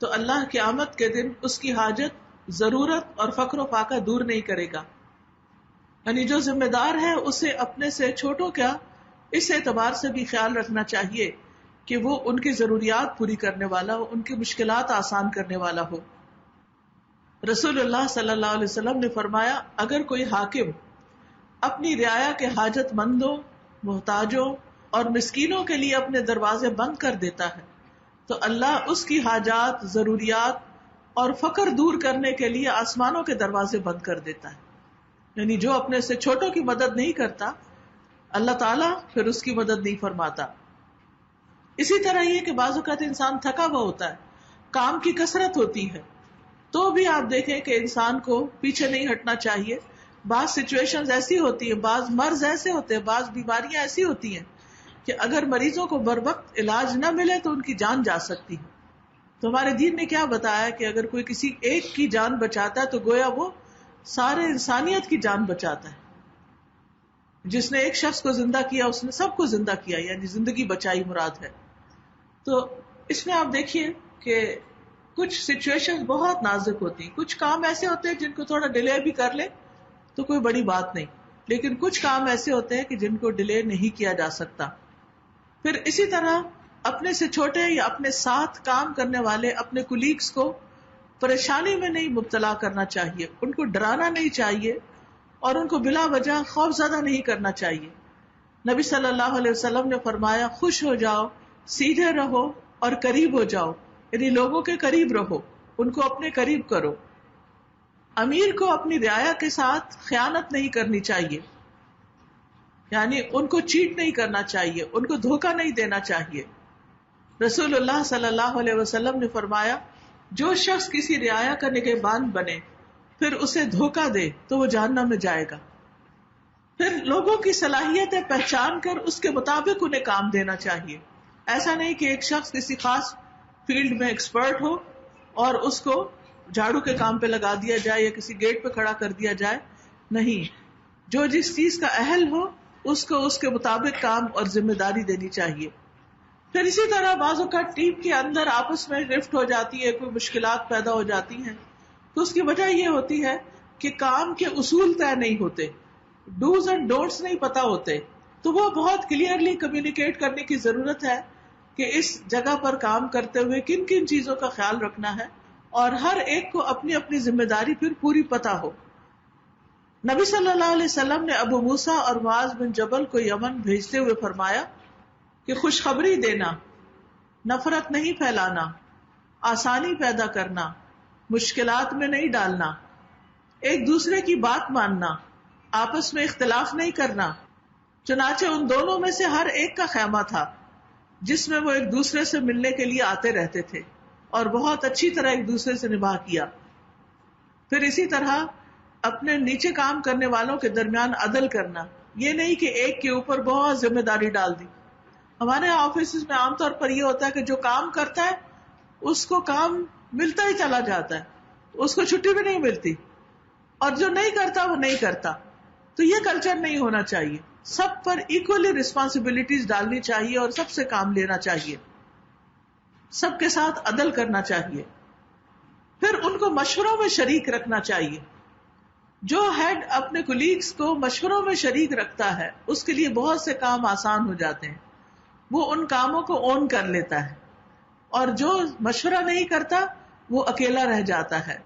تو اللہ قیامت کے دن اس کی حاجت، ضرورت اور فقر و فاقہ دور نہیں کرے گا. یعنی جو ذمہ دار ہے اسے اپنے سے چھوٹوں کا اس اعتبار سے بھی خیال رکھنا چاہیے کہ وہ ان کی ضروریات پوری کرنے والا ہو، ان کی مشکلات آسان کرنے والا ہو. رسول اللہ صلی اللہ علیہ وسلم نے فرمایا، اگر کوئی حاکم اپنی رعایا کے حاجت مندوں، محتاجوں اور مسکینوں کے لیے اپنے دروازے بند کر دیتا ہے تو اللہ اس کی حاجات، ضروریات اور فقر دور کرنے کے لیے آسمانوں کے دروازے بند کر دیتا ہے. یعنی جو اپنے سے چھوٹوں کی مدد نہیں کرتا، اللہ تعالیٰ پھر اس کی مدد نہیں فرماتا. اسی طرح یہ کہ بعض اوقات انسان تھکا ہوا ہوتا ہے، کام کی کثرت ہوتی ہے، تو بھی آپ دیکھیں کہ انسان کو پیچھے نہیں ہٹنا چاہیے. بعض سچویشنز ایسی ہوتی ہیں، بعض مرض ایسے ہوتے ہیں، بعض بیماریاں ایسی ہوتی ہیں کہ اگر مریضوں کو بر وقت علاج نہ ملے تو ان کی جان جا سکتی ہے. تو ہمارے دین نے کیا بتایا کہ اگر کوئی کسی ایک کی جان بچاتا ہے تو گویا وہ سارے انسانیت کی جان بچاتا ہے. جس نے ایک شخص کو زندہ کیا اس نے سب کو زندہ کیا، یعنی زندگی بچائی مراد ہے. تو اس میں آپ دیکھیے کہ کچھ سچویشن بہت نازک ہوتی ہیں، کچھ کام ایسے ہوتے ہیں جن کو تھوڑا ڈیلے بھی کر لے تو کوئی بڑی بات نہیں، لیکن کچھ کام ایسے ہوتے ہیں کہ جن کو ڈیلے نہیں کیا جا سکتا. پھر اسی طرح اپنے سے چھوٹے یا اپنے ساتھ کام کرنے والے اپنے کولیگز کو پریشانی میں نہیں مبتلا کرنا چاہیے، ان کو ڈرانا نہیں چاہیے اور ان کو بلا وجہ خوف زدہ نہیں کرنا چاہیے. نبی صلی اللہ علیہ وسلم نے فرمایا، خوش ہو جاؤ، سیدھے رہو اور قریب ہو جاؤ، یعنی لوگوں کے قریب رہو، ان کو اپنے قریب کرو. امیر کو اپنی رعایا کے ساتھ خیانت نہیں کرنی چاہیے، یعنی ان کو چیٹ نہیں کرنا چاہیے، ان کو دھوکہ نہیں دینا چاہیے. رسول اللہ صلی اللہ علیہ وسلم نے فرمایا، جو شخص کسی رعایا کا نگہبان بنے پھر اسے دھوکہ دے تو وہ جہنم میں جائے گا. پھر لوگوں کی صلاحیتیں پہچان کر اس کے مطابق انہیں کام دینا چاہیے. ایسا نہیں کہ ایک شخص کسی خاص فیلڈ میں ایکسپرٹ ہو اور اس کو جھاڑو کے کام پہ لگا دیا جائے یا کسی گیٹ پہ کھڑا کر دیا جائے. نہیں، جو جس چیز کا اہل ہو اس کو اس کے مطابق کام اور ذمہ داری دینی چاہیے. پھر اسی طرح بعض اوقات ٹیم کے اندر آپس میں رفٹ ہو جاتی ہے، کوئی مشکلات پیدا ہو جاتی ہیں، تو اس کی وجہ یہ ہوتی ہے کہ کام کے اصول طے نہیں ہوتے، ڈوز اینڈ ڈونٹس نہیں پتا ہوتے. تو وہ بہت کلیئرلی کمیونیکیٹ کرنے کی ضرورت ہے کہ اس جگہ پر کام کرتے ہوئے کن کن چیزوں کا خیال رکھنا ہے، اور ہر ایک کو اپنی اپنی ذمہ داری پھر پوری پتا ہو. نبی صلی اللہ علیہ وسلم نے ابو موسیٰ اور معاذ بن جبل کو یمن بھیجتے ہوئے فرمایا کہ خوشخبری دینا، نفرت نہیں پھیلانا، آسانی پیدا کرنا، مشکلات میں نہیں ڈالنا، ایک دوسرے کی بات ماننا، آپس میں اختلاف نہیں کرنا. چنانچہ ان دونوں میں سے ہر ایک کا خیمہ تھا جس میں وہ ایک دوسرے سے ملنے کے لیے آتے رہتے تھے اور بہت اچھی طرح ایک دوسرے سے نباہ کیا. پھر اسی طرح اپنے نیچے کام کرنے والوں کے درمیان عدل کرنا، یہ نہیں کہ ایک کے اوپر بہت ذمہ داری ڈال دی. ہمارے آفیسز میں عام طور پر یہ ہوتا ہے کہ جو کام کرتا ہے اس کو کام ملتا ہی چلا جاتا ہے، اس کو چھٹی بھی نہیں ملتی، اور جو نہیں کرتا وہ نہیں کرتا. تو یہ کلچر نہیں ہونا چاہیے. سب پر ایکولی رسپانسبلٹیز ڈالنی چاہیے اور سب سے کام لینا چاہیے، سب کے ساتھ عدل کرنا چاہیے. پھر ان کو مشوروں میں شریک رکھنا چاہیے. جو ہیڈ اپنے کولیگز کو مشوروں میں شریک رکھتا ہے اس کے لیے بہت سے کام آسان ہو جاتے ہیں، وہ ان کاموں کو اون کر لیتا ہے، اور جو مشورہ نہیں کرتا وہ اکیلا رہ جاتا ہے.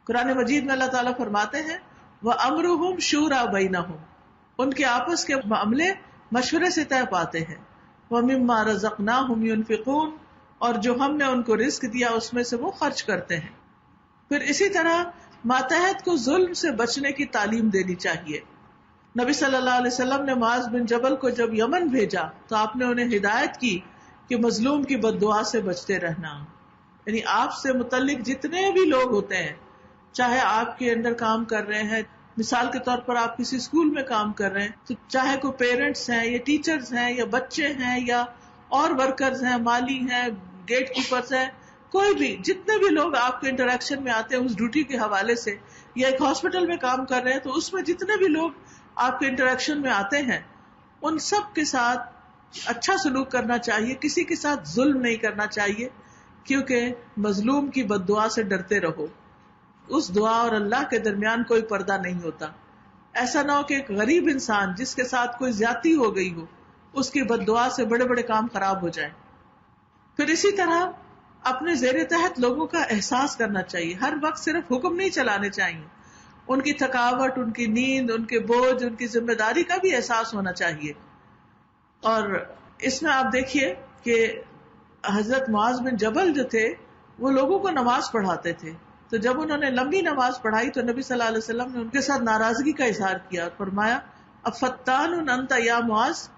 قرآن مجید میں اللہ تعالیٰ فرماتے ہیں وَأَمْرُهُمْ شُورَىٰ بَيْنَهُمْ، ان کے آپس کے معاملے مشورے سے طے پاتے ہیں. وَمِمَّا رَزَقْنَاهُمْ يُنْفِقُونَ، اور جو ہم نے ان کو رزق دیا اس میں سے وہ خرچ کرتے ہیں. پھر اسی طرح ماتحت کو ظلم سے بچنے کی تعلیم دینی چاہیے. نبی صلی اللہ علیہ وسلم نے معاذ بن جبل کو جب یمن بھیجا تو آپ نے انہیں ہدایت کی کہ مظلوم کی بد دعا سے بچتے رہنا. یعنی آپ سے متعلق جتنے بھی لوگ ہوتے ہیں، چاہے آپ کے انڈر کام کر رہے ہیں، مثال کے طور پر آپ کسی اسکول میں کام کر رہے ہیں تو چاہے کوئی پیرنٹس ہیں یا ٹیچرز ہیں یا بچے ہیں یا اور ورکرز ہیں، مالی ہیں، گیٹ کیپرز ہیں، کوئی بھی جتنے بھی لوگ آپ کے انٹریکشن میں آتے ہیں اس ڈیوٹی کے حوالے سے، یا ایک ہاسپٹل میں کام کر رہے ہیں تو اس میں جتنے بھی لوگ آپ کے انٹریکشن میں آتے ہیں ان سب کے ساتھ اچھا سلوک کرنا چاہیے، کسی کے ساتھ ظلم نہیں کرنا چاہیے، کیونکہ مظلوم کی بد دعا سے ڈرتے رہو. اس دعا اور اللہ کے درمیان کوئی پردہ نہیں ہوتا. ایسا نہ ہو کہ ایک غریب انسان جس کے ساتھ کوئی زیادتی ہو گئی ہو اس کی بد دعا سے بڑے بڑے کام خراب ہو جائیں. پھر اسی طرح اپنے زیر تحت لوگوں کا احساس کرنا چاہیے. ہر وقت صرف حکم نہیں چلانے چاہیے، ان کی تھکاوٹ، ان کی نیند، ان کے بوجھ، ان کی ذمہ داری کا بھی احساس ہونا چاہیے. اور اس میں آپ دیکھیے کہ حضرت معاذ بن جبل جو تھے وہ لوگوں کو نماز پڑھاتے تھے. تو جب انہوں نے لمبی نماز پڑھائی تو نبی صلی اللہ علیہ وسلم نے ان کے ساتھ ناراضگی کا اظہار کیا اور فرمایا افتان انت یا معاذ،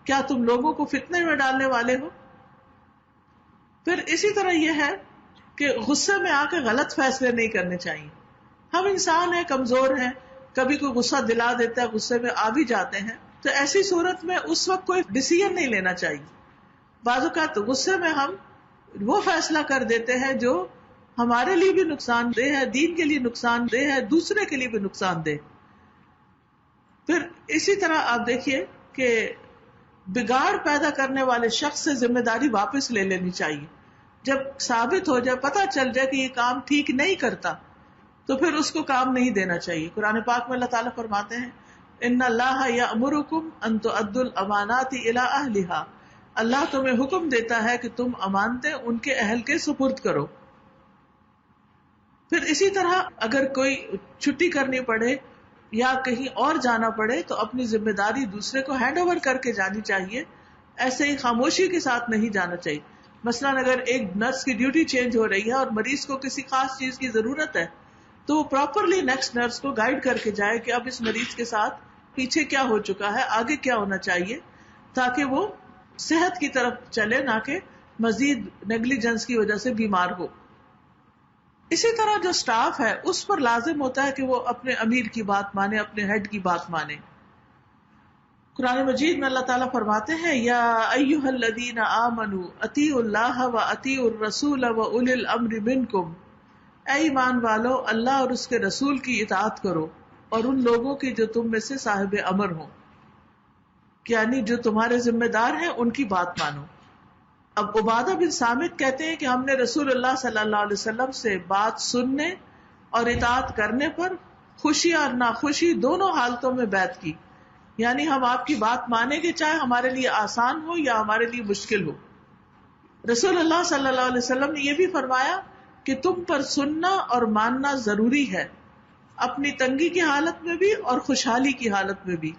کیا تم لوگوں کو فتنے میں ڈالنے والے ہو. پھر اسی طرح یہ ہے کہ غصے میں آ کے غلط فیصلے نہیں کرنے چاہیے. ہم انسان ہیں، کمزور ہیں، کبھی کوئی غصہ دلا دیتا ہے، غصے میں آ بھی جاتے ہیں، تو ایسی صورت میں اس وقت کوئی ڈیسیژن نہیں لینا چاہیے. بعض اوقات غصے میں ہم وہ فیصلہ کر دیتے ہیں جو ہمارے لیے بھی نقصان دہ ہے، دین کے لیے نقصان دہ ہے، دوسرے کے لیے بھی نقصان دہ. پھر اسی طرح آپ دیکھیے کہ بگاڑ پیدا کرنے والے شخص سے ذمہ داری واپس لے لینی چاہیے. جب ثابت ہو جائے، پتہ چل جائے کہ یہ کام ٹھیک نہیں کرتا تو پھر اس کو کام نہیں دینا چاہیے. قرآن پاک میں اللہ تعالیٰ فرماتے ہیں ان اللہ یأمرکم ان تؤدوا الامانات الی اہلھا، اللہ تمہیں حکم دیتا ہے کہ تم امانتیں ان کے اہل کے سپرد کرو. پھر اسی طرح اگر کوئی چھٹی کرنی پڑے یا کہیں اور جانا پڑے تو اپنی ذمہ داری دوسرے کو ہینڈ اوور کر کے جانی چاہیے، ایسے ہی خاموشی کے ساتھ نہیں جانا چاہیے. مثلاً اگر ایک نرس کی ڈیوٹی چینج ہو رہی ہے اور مریض کو کسی خاص چیز کی ضرورت ہے تو وہ پراپرلی نیکسٹ نرس کو گائیڈ کر کے جائے کہ اب اس مریض کے ساتھ پیچھے کیا ہو چکا ہے، آگے کیا ہونا چاہیے، تاکہ وہ صحت کی طرف چلے، نہ کہ مزید نیگلیجنس کی وجہ سے بیمار ہو. اسی طرح جو سٹاف ہے اس پر لازم ہوتا ہے کہ وہ اپنے امیر کی بات مانے، اپنے ہیڈ کی بات مانے. قرآن مجید میں اللہ تعالیٰ فرماتے ہیں یا ایھا الذین آمنوا اطیعوا اللہ واطیعوا الرسول واولی الامر منکم، اے ایمان والو اللہ اور اس کے رسول کی اطاعت کرو اور ان لوگوں کی جو تم میں سے صاحب امر ہوں، یعنی جو تمہارے ذمہ دار ہیں ان کی بات مانو. اب عبادہ بن صامت کہتے ہیں کہ ہم نے رسول اللہ صلی اللہ علیہ وسلم سے بات سننے اور اطاعت کرنے پر خوشی اور ناخوشی دونوں حالتوں میں بیعت کی، یعنی ہم آپ کی بات مانیں گے چاہے ہمارے لیے آسان ہو یا ہمارے لیے مشکل ہو. رسول اللہ صلی اللہ علیہ وسلم نے یہ بھی فرمایا کہ تم پر سننا اور ماننا ضروری ہے، اپنی تنگی کی حالت میں بھی اور خوشحالی کی حالت میں بھی،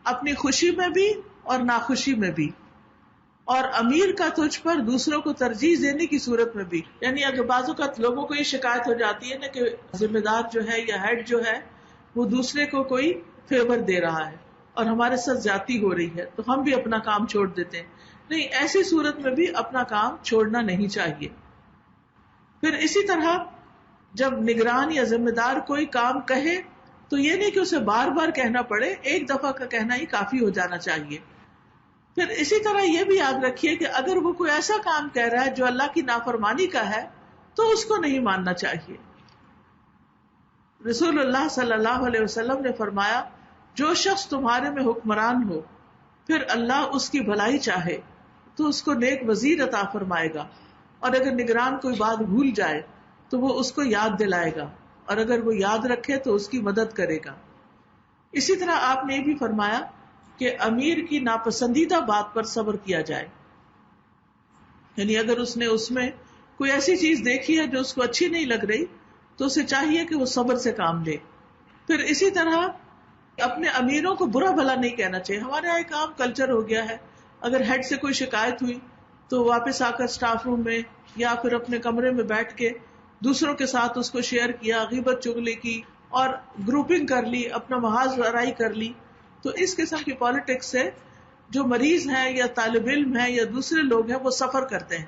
اپنی خوشی میں بھی اور ناخوشی میں بھی، اور امیر کا تجھ پر دوسروں کو ترجیح دینے کی صورت میں بھی. یعنی اگر بعض اوقات لوگوں کو یہ شکایت ہو جاتی ہے نا کہ ذمہ دار جو ہے یا ہیڈ جو ہے وہ دوسرے کو کوئی فیور دے رہا ہے اور ہمارے ساتھ زیادتی ہو رہی ہے تو ہم بھی اپنا کام چھوڑ دیتے ہیں. نہیں، ایسی صورت میں بھی اپنا کام چھوڑنا نہیں چاہیے. پھر اسی طرح جب نگران یا ذمہ دار کوئی کام کہے تو یہ نہیں کہ اسے بار بار کہنا پڑے، ایک دفعہ کا کہنا ہی کافی ہو جانا چاہیے. پھر اسی طرح یہ بھی یاد رکھیے کہ اگر وہ کوئی ایسا کام کہہ رہا ہے جو اللہ کی نافرمانی کا ہے تو اس کو نہیں ماننا چاہیے. رسول اللہ صلی اللہ علیہ وسلم نے فرمایا جو شخص تمہارے میں حکمران ہو پھر اللہ اس کی بھلائی چاہے تو اس کو نیک وزیر عطا فرمائے گا، اور اگر نگران کوئی بات بھول جائے تو وہ اس کو یاد دلائے گا، اور اگر وہ یاد رکھے تو اس کی مدد کرے گا. اسی طرح آپ نے یہ بھی فرمایا کہ امیر کی ناپسندیدہ بات پر صبر کیا جائے، یعنی اگر اس نے اس میں کوئی ایسی چیز دیکھی ہے جو اس کو اچھی نہیں لگ رہی تو اسے چاہیے کہ وہ صبر سے کام لے. پھر اسی طرح اپنے امیروں کو برا بھلا نہیں کہنا چاہیے. ہمارے یہاں ایک عام کلچر ہو گیا ہے، اگر ہیڈ سے کوئی شکایت ہوئی تو واپس آ کر اسٹاف روم میں یا پھر اپنے کمرے میں بیٹھ کے دوسروں کے ساتھ اس کو شیئر کیا، غیبت چغلی کی اور گروپنگ کر لی، اپنا محاذ برائی کر لی. تو اس قسم کی پالیٹکس سے جو مریض ہیں یا طالب علم ہیں یا دوسرے لوگ ہیں وہ سفر کرتے ہیں،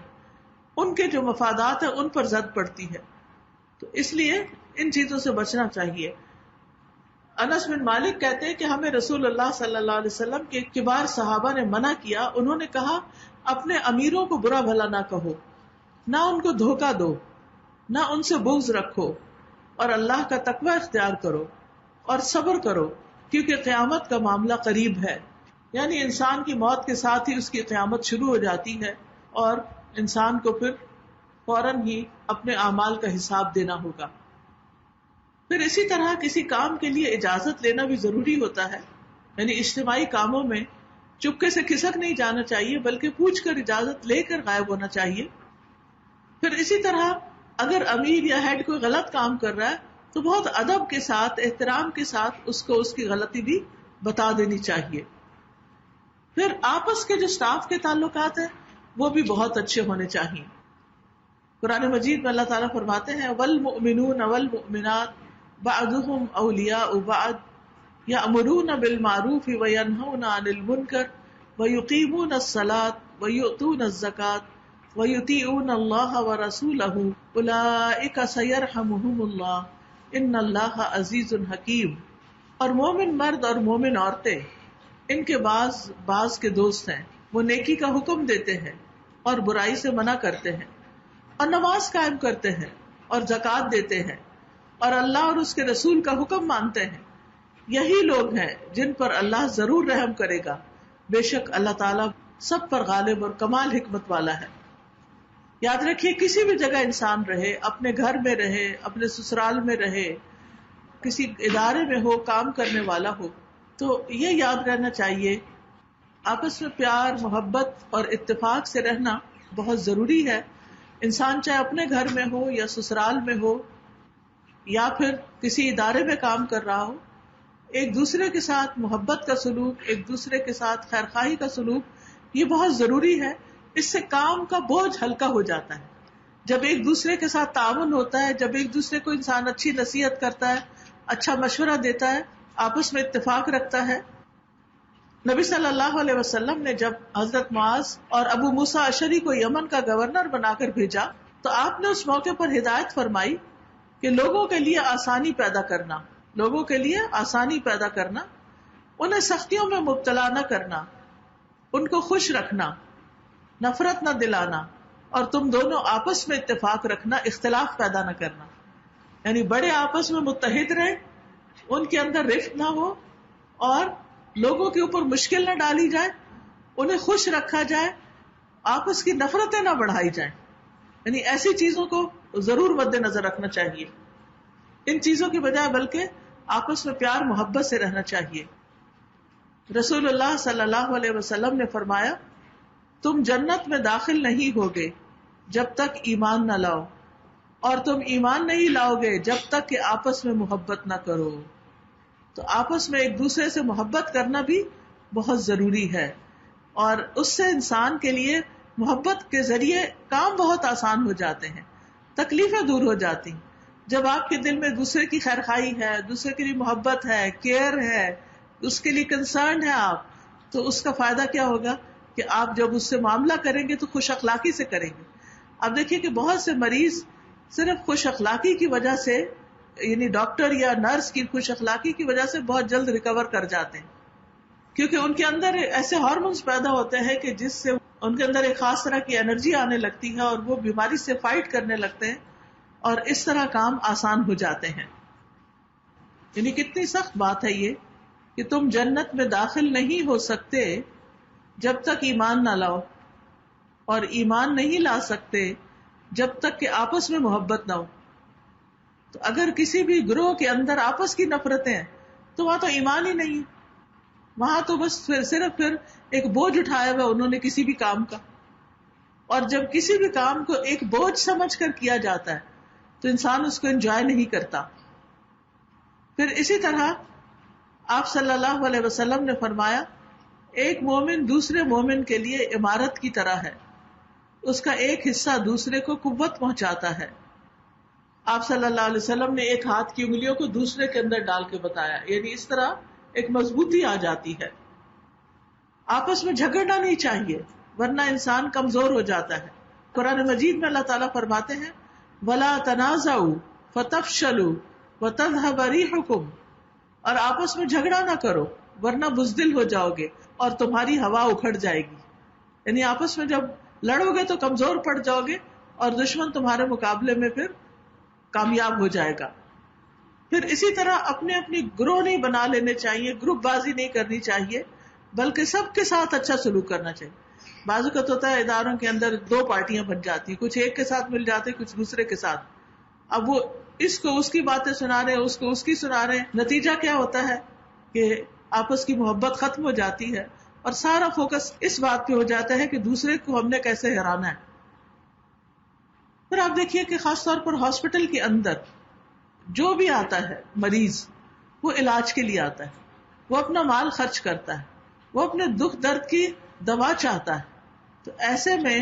ان کے جو مفادات ہیں ان پر زد پڑتی ہے. تو اس لیے ان چیزوں سے بچنا چاہیے. انس بن مالک کہتے ہیں کہ ہمیں رسول اللہ صلی اللہ علیہ وسلم کے کبار صحابہ نے منع کیا. انہوں نے کہا اپنے امیروں کو برا بھلا نہ کہو، نہ ان کو دھوکہ دو، نہ ان سے بغض رکھو، اور اللہ کا تقوی اختیار کرو اور صبر کرو، کیونکہ قیامت کا معاملہ قریب ہے. یعنی انسان کی موت کے ساتھ ہی اس کی قیامت شروع ہو جاتی ہے اور انسان کو پھر فوراً ہی اپنے اعمال کا حساب دینا ہوگا. پھر اسی طرح کسی کام کے لیے اجازت لینا بھی ضروری ہوتا ہے. یعنی اجتماعی کاموں میں چپکے سے کھسک نہیں جانا چاہیے بلکہ پوچھ کر اجازت لے کر غائب ہونا چاہیے. پھر اسی طرح اگر امیر یا ہیڈ کوئی غلط کام کر رہا ہے تو بہت ادب کے ساتھ، احترام کے ساتھ اس کو اس کی غلطی بھی بتا دینی چاہیے. پھر آپس کے جو سٹاف کے تعلقات ہیں وہ بھی بہت اچھے ہونے چاہیے. قرآن مجید میں اللہ تعالیٰ فرماتے ہیں والمؤمنون والمؤمنات بعضهم اولیاء بعض یأمرون بالمعروف وینہون عن المنکر ویقیمون الصلاة ویؤتون الزکاة ویطیعون اللہ ورسولہ اولئک سیرحمہم اللہ ان اللہ عزیز حکیم. اور مومن مرد اور مومن عورتیں ان کے بعض کے دوست ہیں، وہ نیکی کا حکم دیتے ہیں اور برائی سے منع کرتے ہیں اور نماز قائم کرتے ہیں اور زکوٰۃ دیتے ہیں اور اللہ اور اس کے رسول کا حکم مانتے ہیں. یہی لوگ ہیں جن پر اللہ ضرور رحم کرے گا، بے شک اللہ تعالیٰ سب پر غالب اور کمال حکمت والا ہے. یاد رکھیے کسی بھی جگہ انسان رہے، اپنے گھر میں رہے، اپنے سسرال میں رہے، کسی ادارے میں ہو، کام کرنے والا ہو، تو یہ یاد رہنا چاہیے آپس میں پیار، محبت اور اتفاق سے رہنا بہت ضروری ہے. انسان چاہے اپنے گھر میں ہو یا سسرال میں ہو یا پھر کسی ادارے میں کام کر رہا ہو، ایک دوسرے کے ساتھ محبت کا سلوک، ایک دوسرے کے ساتھ خیرخواہی کا سلوک، یہ بہت ضروری ہے. اس سے کام کا بوجھ ہلکا ہو جاتا ہے. جب ایک دوسرے کے ساتھ تعاون ہوتا ہے، جب ایک دوسرے کو انسان اچھی نصیحت کرتا ہے، اچھا مشورہ دیتا ہے، آپس میں اتفاق رکھتا ہے. نبی صلی اللہ علیہ وسلم نے جب حضرت معاذ اور ابو موسیٰ اشعری کو یمن کا گورنر بنا کر بھیجا تو آپ نے اس موقع پر ہدایت فرمائی کہ لوگوں کے لیے آسانی پیدا کرنا، لوگوں کے لیے آسانی پیدا کرنا، انہیں سختیوں میں مبتلا نہ کرنا، ان کو خوش رکھنا، نفرت نہ دلانا، اور تم دونوں آپس میں اتفاق رکھنا، اختلاف پیدا نہ کرنا. یعنی بڑے آپس میں متحد رہیں، ان کے اندر رفت نہ ہو اور لوگوں کے اوپر مشکل نہ ڈالی جائے، انہیں خوش رکھا جائے، آپس کی نفرتیں نہ بڑھائی جائیں. یعنی ایسی چیزوں کو ضرور مد نظر رکھنا چاہیے. ان چیزوں کی بجائے بلکہ آپس میں پیار محبت سے رہنا چاہیے. رسول اللہ صلی اللہ علیہ وسلم نے فرمایا تم جنت میں داخل نہیں ہوگے جب تک ایمان نہ لاؤ، اور تم ایمان نہیں لاؤ گے جب تک کہ آپس میں محبت نہ کرو. تو آپس میں ایک دوسرے سے محبت کرنا بھی بہت ضروری ہے، اور اس سے انسان کے لیے محبت کے ذریعے کام بہت آسان ہو جاتے ہیں، تکلیفیں دور ہو جاتی. جب آپ کے دل میں دوسرے کی خیرخواہی ہے، دوسرے کے لیے محبت ہے، کیئر ہے، اس کے لیے کنسرن ہے آپ، تو اس کا فائدہ کیا ہوگا کہ آپ جب اس سے معاملہ کریں گے تو خوش اخلاقی سے کریں گے. اب دیکھیے کہ بہت سے مریض صرف خوش اخلاقی کی وجہ سے، یعنی ڈاکٹر یا نرس کی خوش اخلاقی کی وجہ سے بہت جلد ریکور کر جاتے ہیں، کیونکہ ان کے اندر ایسے ہارمونز پیدا ہوتے ہیں کہ جس سے ان کے اندر ایک خاص طرح کی انرجی آنے لگتی ہے اور وہ بیماری سے فائٹ کرنے لگتے ہیں، اور اس طرح کام آسان ہو جاتے ہیں. یعنی کتنی سخت بات ہے یہ کہ تم جنت میں داخل نہیں ہو سکتے جب تک ایمان نہ لاؤ، اور ایمان نہیں لا سکتے جب تک کہ آپس میں محبت نہ ہو. تو اگر کسی بھی گروہ کے اندر آپس کی نفرتیں ہیں تو وہاں تو ایمان ہی نہیں ہے، وہاں تو بس صرف ایک بوجھ اٹھایا ہوا انہوں نے کسی بھی کام کا. اور جب کسی بھی کام کو ایک بوجھ سمجھ کر کیا جاتا ہے تو انسان اس کو انجوائے نہیں کرتا. پھر اسی طرح آپ صلی اللہ علیہ وسلم نے فرمایا ایک مومن دوسرے مومن کے لیے عمارت کی طرح ہے. اس کا ایک حصہ دوسرے کو قوت پہنچاتا ہے. آپ صلی اللہ علیہ وسلم نے ایک ہاتھ کی انگلیوں کو دوسرے کے اندر ڈال کے بتایا، یعنی اس طرح ایک مضبوطی آ جاتی ہے. آپس میں جھگڑنا نہیں چاہیے ورنہ انسان کمزور ہو جاتا ہے. قرآن مجید میں اللہ تعالیٰ فرماتے ہیں وَلَا تَنَازَعُوا فَتَفْشَلُوا وَتَذْهَبَ رِيحُكُمْ، اور آپس میں جھگڑا نہ کرو ورنہ بزدل ہو جاؤ گے اور تمہاری ہوا اکھڑ جائے گی. یعنی آپس میں جب لڑو گے تو کمزور پڑ جاؤ گے اور دشمن تمہارے مقابلے میں پھر کامیاب ہو جائے گا. پھر اسی طرح اپنے اپنی گروہ نہیں بنا لینے چاہیے، گروپ بازی نہیں کرنی چاہیے، بلکہ سب کے ساتھ اچھا سلوک کرنا چاہیے. بعض اوقات ہوتا ہے اداروں کے اندر دو پارٹیاں بن جاتی، کچھ ایک کے ساتھ مل جاتے کچھ دوسرے کے ساتھ. اب وہ اس کو اس کی باتیں سنا رہے ہیں، اس کو اس کی سنا رہے ہیں، نتیجہ کیا ہوتا ہے کہ آپس کی محبت ختم ہو جاتی ہے اور سارا فوکس اس بات پہ ہو جاتا ہے کہ دوسرے کو ہم نے کیسے ہرانا ہے. پھر آپ دیکھیے کہ خاص طور پر ہاسپٹل کے اندر جو بھی آتا ہے مریض، وہ علاج کے لیے آتا ہے، وہ اپنا مال خرچ کرتا ہے، وہ اپنے دکھ درد کی دوا چاہتا ہے. تو ایسے میں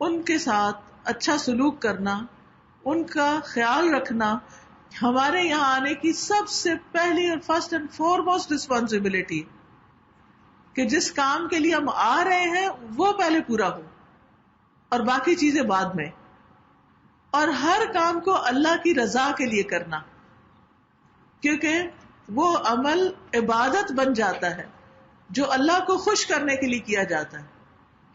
ان کے ساتھ اچھا سلوک کرنا، ان کا خیال رکھنا ہمارے یہاں آنے کی سب سے پہلی اور فرسٹ اینڈ فارموسٹ رسپانسبلٹی، کہ جس کام کے لیے ہم آ رہے ہیں وہ پہلے پورا ہو اور باقی چیزیں بعد میں. اور ہر کام کو اللہ کی رضا کے لیے کرنا، کیونکہ وہ عمل عبادت بن جاتا ہے جو اللہ کو خوش کرنے کے لیے کیا جاتا ہے.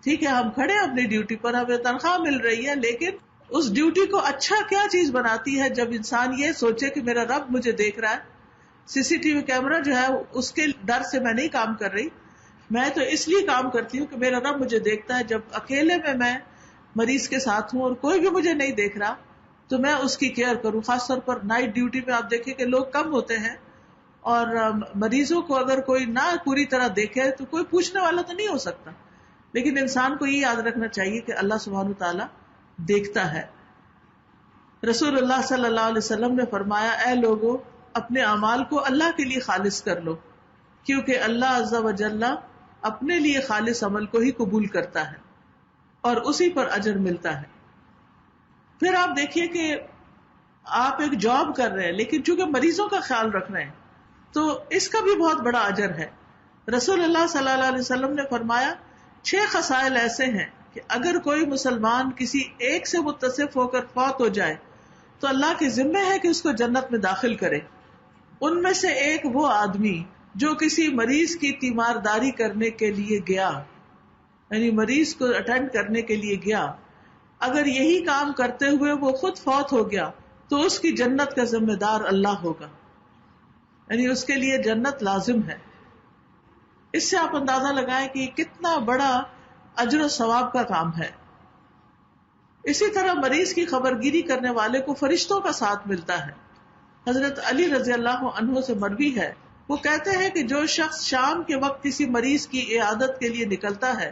ٹھیک ہے ہم کھڑے ہیں اپنی ڈیوٹی پر، ہمیں تنخواہ مل رہی ہے، لیکن اس ڈیوٹی کو اچھا کیا چیز بناتی ہے جب انسان یہ سوچے کہ میرا رب مجھے دیکھ رہا ہے. CCTV کیمرہ جو ہے اس کے ڈر سے میں نہیں کام کر رہی، میں تو اس لیے کام کرتی ہوں کہ میرا رب مجھے دیکھتا ہے. جب اکیلے میں مریض کے ساتھ ہوں اور کوئی بھی مجھے نہیں دیکھ رہا تو میں اس کی کیئر کروں. خاص طور پر نائٹ ڈیوٹی میں آپ دیکھیں کہ لوگ کم ہوتے ہیں اور مریضوں کو اگر کوئی نہ پوری طرح دیکھے تو کوئی پوچھنے والا تو نہیں ہو سکتا، لیکن انسان کو یہ یاد رکھنا چاہیے کہ اللہ سبحانہ تعالیٰ دیکھتا ہے. رسول اللہ صلی اللہ علیہ وسلم نے فرمایا اے لوگو اپنے اعمال کو اللہ کے لیے خالص کر لو، کیونکہ اللہ عز و جل اپنے لیے خالص عمل کو ہی قبول کرتا ہے اور اسی پر اجر ملتا ہے. پھر آپ دیکھیے کہ آپ ایک جاب کر رہے ہیں لیکن چونکہ مریضوں کا خیال رکھ رہے ہیں تو اس کا بھی بہت بڑا اجر ہے. رسول اللہ صلی اللہ علیہ وسلم نے فرمایا 6 خصائل ایسے ہیں کہ اگر کوئی مسلمان کسی ایک سے متصف ہو کر فوت ہو جائے تو اللہ کے ذمہ ہے کہ اس کو جنت میں داخل کرے. ان میں سے ایک وہ آدمی جو کسی مریض کی تیمارداری کرنے کے لیے گیا، یعنی مریض کو اٹینڈ کرنے کے لیے گیا، اگر یہی کام کرتے ہوئے وہ خود فوت ہو گیا تو اس کی جنت کا ذمہ دار اللہ ہوگا، یعنی اس کے لیے جنت لازم ہے. اس سے آپ اندازہ لگائیں کہ کتنا بڑا اجر و ثواب کا کام ہے. اسی طرح مریض کی خبرگیری کرنے والے کو فرشتوں کا ساتھ ملتا ہے. حضرت علی رضی اللہ عنہ سے مروی ہے، وہ کہتے ہیں کہ جو شخص شام کے وقت کسی مریض کی عیادت کے لیے نکلتا ہے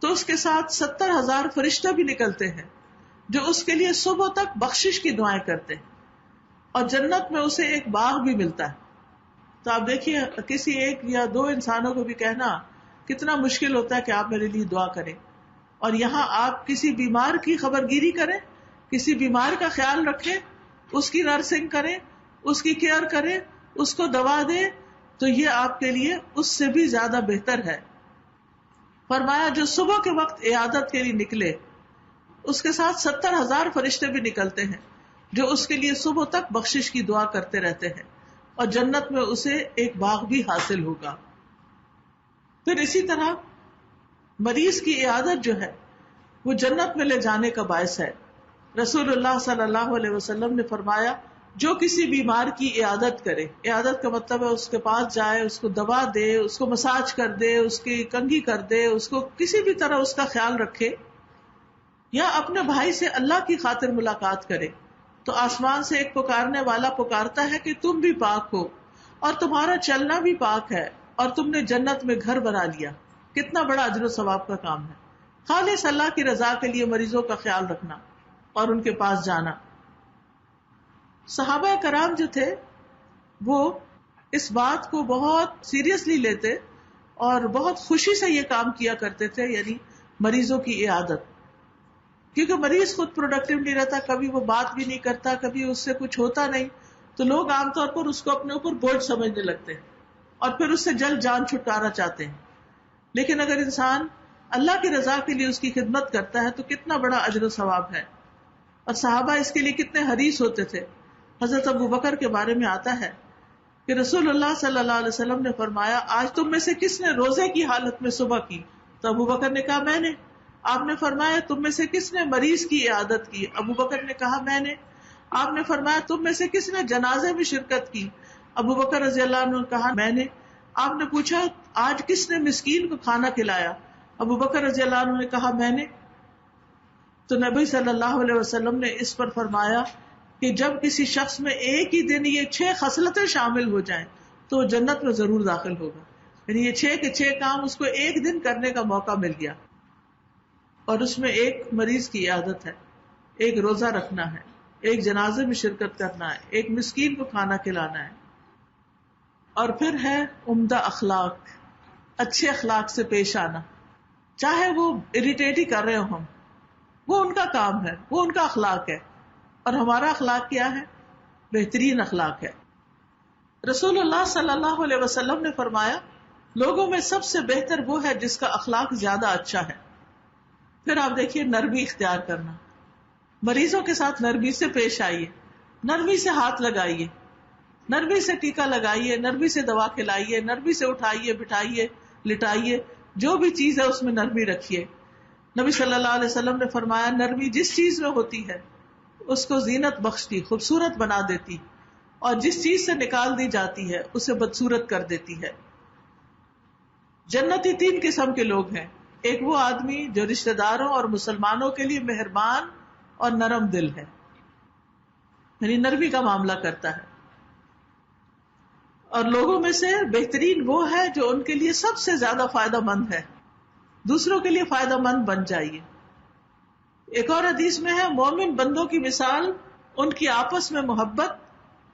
تو اس کے ساتھ 70,000 فرشتے بھی نکلتے ہیں جو اس کے لیے صبح تک بخشش کی دعائیں کرتے ہیں اور جنت میں اسے ایک باغ بھی ملتا ہے. تو آپ دیکھیے کسی ایک یا 2 انسانوں کو بھی کہنا کتنا مشکل ہوتا ہے کہ آپ میرے لیے دعا کریں، اور یہاں آپ کسی بیمار کی خبرگیری کریں، کسی بیمار کا خیال رکھیں، اس کی نرسنگ کریں، اس کی کیئر کریں، اس کو دوا دیں، تو یہ آپ کے لیے اس سے بھی زیادہ بہتر ہے. فرمایا جو صبح کے وقت عیادت کے لیے نکلے اس کے ساتھ 70,000 فرشتے بھی نکلتے ہیں جو اس کے لیے صبح تک بخشش کی دعا کرتے رہتے ہیں اور جنت میں اسے ایک باغ بھی حاصل ہوگا. پھر اسی طرح مریض کی عیادت جو ہے وہ جنت میں لے جانے کا باعث ہے. رسول اللہ صلی اللہ علیہ وسلم نے فرمایا جو کسی بیمار کی عیادت کرے، عیادت کا مطلب ہے اس کے پاس جائے، اس کو دوا دے، اس کو مساج کر دے، اس کی کنگھی کر دے، اس کو کسی بھی طرح اس کا خیال رکھے، یا اپنے بھائی سے اللہ کی خاطر ملاقات کرے، تو آسمان سے ایک پکارنے والا پکارتا ہے کہ تم بھی پاک ہو اور تمہارا چلنا بھی پاک ہے اور تم نے جنت میں گھر بنا لیا. کتنا بڑا اجر و ثواب کا کام ہے. خالص اللہ کی رضا کے لیے مریضوں کا خیال رکھنا اور ان کے پاس جانا. صحابہ کرام جو تھے وہ اس بات کو بہت سیریسلی لیتے اور بہت خوشی سے یہ کام کیا کرتے تھے، یعنی مریضوں کی عیادت. کیونکہ مریض خود پروڈکٹیو نہیں رہتا، کبھی وہ بات بھی نہیں کرتا، کبھی اس سے کچھ ہوتا نہیں، تو لوگ عام طور پر اس کو اپنے اوپر بوجھ سمجھنے لگتے ہیں اور پھر اس سے جلد جان چھٹکارا چاہتے ہیں۔ لیکن اگر انسان اللہ کی رضا کے لیے اس کی خدمت کرتا ہے تو کتنا بڑا اجر و ثواب ہے، اور صحابہ اس کے لیے کتنے حریص ہوتے تھے۔ حضرت ابو بکر کے بارے میں آتا ہے کہ رسول اللہ صلی اللہ علیہ وسلم نے فرمایا، آج تم میں سے کس نے روزے کی حالت میں صبح کی؟ تو ابو بکر نے کہا میں نے۔ آپ نے فرمایا تم میں سے کس نے مریض کی عیادت کی؟ ابو بکر نے کہا میں نے۔ آپ نے فرمایا تم میں سے کس نے جنازے میں شرکت کی؟ ابو بکر رضی اللہ عنہ نے کہا میں نے۔ آپ نے پوچھا آج کس نے مسکین کو کھانا کھلایا؟ ابو بکر رضی اللہ عنہ نے کہا میں نے۔ تو نبی صلی اللہ علیہ وسلم نے اس پر فرمایا کہ جب کسی شخص میں ایک ہی دن یہ 6 خصلتیں شامل ہو جائیں تو وہ جنت میں ضرور داخل ہوگا، یعنی یہ 6 کے 6 کام اس کو ایک دن کرنے کا موقع مل گیا، اور اس میں ایک مریض کی عیادت ہے، ایک روزہ رکھنا ہے، ایک جنازے میں شرکت کرنا ہے، ایک مسکین کو کھانا کھلانا ہے، اور پھر ہے عمدہ اخلاق، اچھے اخلاق سے پیش آنا، چاہے وہ اریٹیٹ ہی کر رہے ہوں ہم، وہ ان کا کام ہے، وہ ان کا اخلاق ہے، اور ہمارا اخلاق کیا ہے؟ بہترین اخلاق ہے۔ رسول اللہ صلی اللہ علیہ وسلم نے فرمایا لوگوں میں سب سے بہتر وہ ہے جس کا اخلاق زیادہ اچھا ہے۔ پھر آپ دیکھیے نرمی اختیار کرنا، مریضوں کے ساتھ نرمی سے پیش آئیے، نرمی سے ہاتھ لگائیے، نرمی سے ٹیکا لگائیے، نرمی سے دوا کھلائیے، نرمی سے اٹھائیے بٹھائیے لٹائیے، جو بھی چیز ہے اس میں نرمی رکھیے۔ نبی صلی اللہ علیہ وسلم نے فرمایا نرمی جس چیز میں ہوتی ہے اس کو زینت بخشتی، خوبصورت بنا دیتی، اور جس چیز سے نکال دی جاتی ہے اسے بدصورت کر دیتی ہے۔ جنتی 3 قسم کے لوگ ہیں، ایک وہ آدمی جو رشتہ داروں اور مسلمانوں کے لیے مہربان اور نرم دل ہے، یعنی نرمی کا معاملہ کرتا ہے، اور لوگوں میں سے بہترین وہ ہے جو ان کے لیے سب سے زیادہ فائدہ مند ہے، دوسروں کے لیے فائدہ مند بن جائیے۔ ایک اور حدیث میں ہے مومن بندوں کی مثال ان کی آپس میں محبت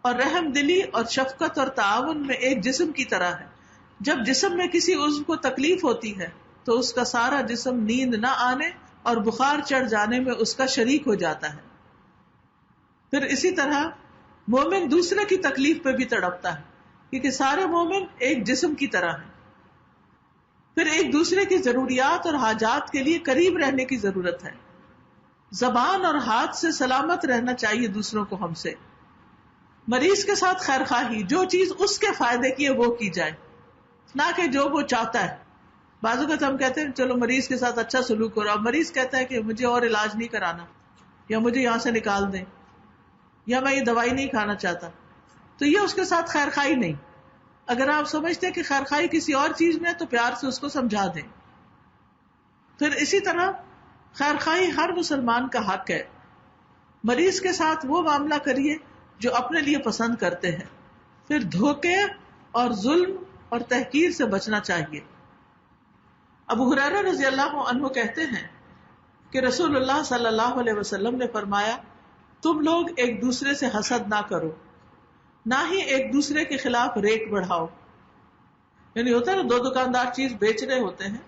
اور رحم دلی اور شفقت اور تعاون میں ایک جسم کی طرح ہے۔ جب جسم میں کسی عضو کو تکلیف ہوتی ہے تو اس کا سارا جسم نیند نہ آنے اور بخار چڑھ جانے میں اس کا شریک ہو جاتا ہے۔ پھر اسی طرح مومن دوسرے کی تکلیف پہ بھی تڑپتا ہے، کیونکہ سارے مومن ایک جسم کی طرح ہیں۔ پھر ایک دوسرے کی ضروریات اور حاجات کے لیے قریب رہنے کی ضرورت ہے۔ زبان اور ہاتھ سے سلامت رہنا چاہیے دوسروں کو ہم سے۔ مریض کے ساتھ خیر خواہی، جو چیز اس کے فائدے کی ہے وہ کی جائے، نہ کہ جو وہ چاہتا ہے۔ بعض اوقات ہم کہتے ہیں چلو مریض کے ساتھ اچھا سلوک کرو، اب مریض کہتا ہے کہ مجھے اور علاج نہیں کرانا، یا مجھے یہاں سے نکال دیں، یا میں یہ دوائی نہیں کھانا چاہتا، تو یہ اس کے ساتھ خیر خواہی نہیں۔ اگر آپ سمجھتے ہیں کہ خیر خواہی کسی اور چیز میں ہے تو پیار سے اس کو سمجھا دیں۔ پھر اسی طرح خیر خواہی ہر مسلمان کا حق ہے۔ مریض کے ساتھ وہ معاملہ کریے جو اپنے لیے پسند کرتے ہیں۔ پھر دھوکے اور ظلم اور تحقیر سے بچنا چاہیے۔ ابو ہریرہ رضی اللہ عنہ کہتے ہیں کہ رسول اللہ صلی اللہ علیہ وسلم نے فرمایا تم لوگ ایک دوسرے سے حسد نہ کرو، نہ ہی ایک دوسرے کے خلاف ریٹ بڑھاؤ۔ یعنی ہوتا ہے نا، 2 دکاندار چیز بیچ رہے ہوتے ہیں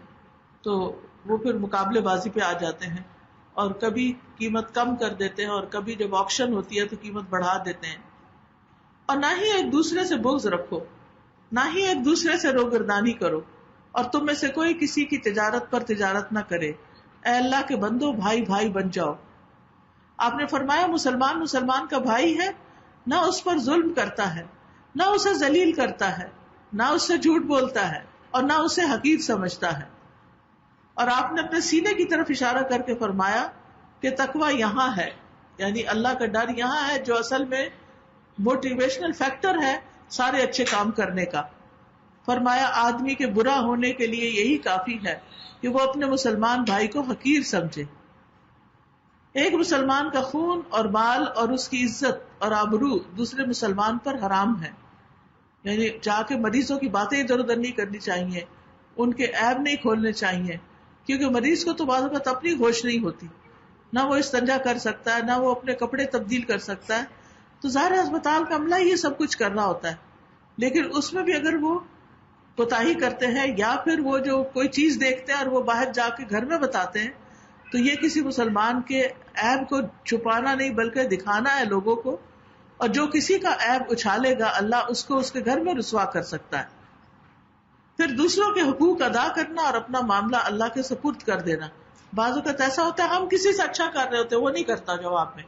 تو وہ پھر مقابلے بازی پہ آ جاتے ہیں، اور کبھی قیمت کم کر دیتے ہیں، اور کبھی جب آکشن ہوتی ہے تو قیمت بڑھا دیتے ہیں۔ اور نہ ہی ایک دوسرے سے بغض رکھو، نہ ہی ایک دوسرے سے روگردانی کرو، اور تم میں سے کوئی کسی کی تجارت پر تجارت نہ کرے۔ اے اللہ کے بندو، بھائی بھائی بن جاؤ۔ آپ نے فرمایا مسلمان مسلمان کا بھائی ہے، نہ اس پر ظلم کرتا ہے، نہ اسے ذلیل کرتا ہے، نہ اس سے جھوٹ بولتا ہے، اور نہ اسے حقیر سمجھتا ہے۔ اور آپ نے اپنے سینے کی طرف اشارہ کر کے فرمایا کہ تقویٰ یہاں ہے، یعنی اللہ کا ڈر یہاں ہے، جو اصل میں موٹیویشنل فیکٹر ہے سارے اچھے کام کرنے کا۔ فرمایا آدمی کے برا ہونے کے لیے یہی کافی ہے کہ وہ اپنے مسلمان بھائی کو حقیر سمجھے۔ ایک مسلمان کا خون اور مال اور اس کی عزت اور آبرو دوسرے مسلمان پر حرام ہے، یعنی جا کے مریضوں کی باتیں ادھر ادھر نہیں کرنی چاہیے، ان کے عیب نہیں کھولنے چاہیے، کیونکہ مریض کو تو بعض اوقات اپنی ہوش نہیں ہوتی، نہ وہ استنجا کر سکتا ہے، نہ وہ اپنے کپڑے تبدیل کر سکتا ہے، تو ظاہر اسپتال کا عملہ یہ سب کچھ کرنا ہوتا ہے، لیکن اس میں بھی اگر وہ کوتاہی کرتے ہیں یا پھر وہ جو کوئی چیز دیکھتے ہیں اور وہ باہر جا کے گھر میں بتاتے ہیں تو یہ کسی مسلمان کے عیب کو چھپانا نہیں بلکہ دکھانا ہے لوگوں کو، اور جو کسی کا عیب اچھالے گا اللہ اس کو اس کے گھر میں رسوا کر سکتا ہے۔ پھر دوسروں کے حقوق ادا کرنا اور اپنا معاملہ اللہ کے سپرد کر دینا۔ بعض اوقات ایسا ہوتا ہے ہم کسی سے اچھا کر رہے ہوتے وہ نہیں کرتا جواب میں،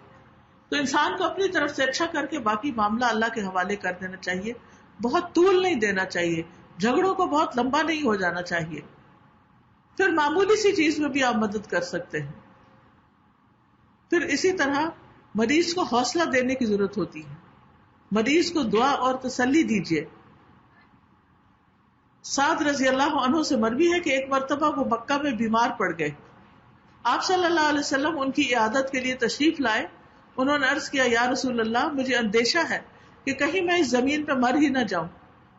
تو انسان کو اپنی طرف سے اچھا کر کے باقی معاملہ اللہ کے حوالے کر دینا چاہیے، بہت طول نہیں دینا چاہیے، جھگڑوں کو بہت لمبا نہیں ہو جانا چاہیے۔ پھر معمولی سی چیز میں بھی آپ مدد کر سکتے ہیں۔ پھر اسی طرح مریض کو حوصلہ دینے کی ضرورت ہوتی ہے، مریض کو دعا اور تسلی دیجیے۔ سعد رضی اللہ عنہ سے مروی ہے کہ ایک مرتبہ وہ مکہ میں بیمار پڑ گئے، آپ صلی اللہ علیہ وسلم ان کی عیادت کے لیے تشریف لائے۔ انہوں نے عرض کیا یا رسول اللہ، مجھے اندیشہ ہے کہ کہیں میں اس زمین پہ مر ہی نہ جاؤں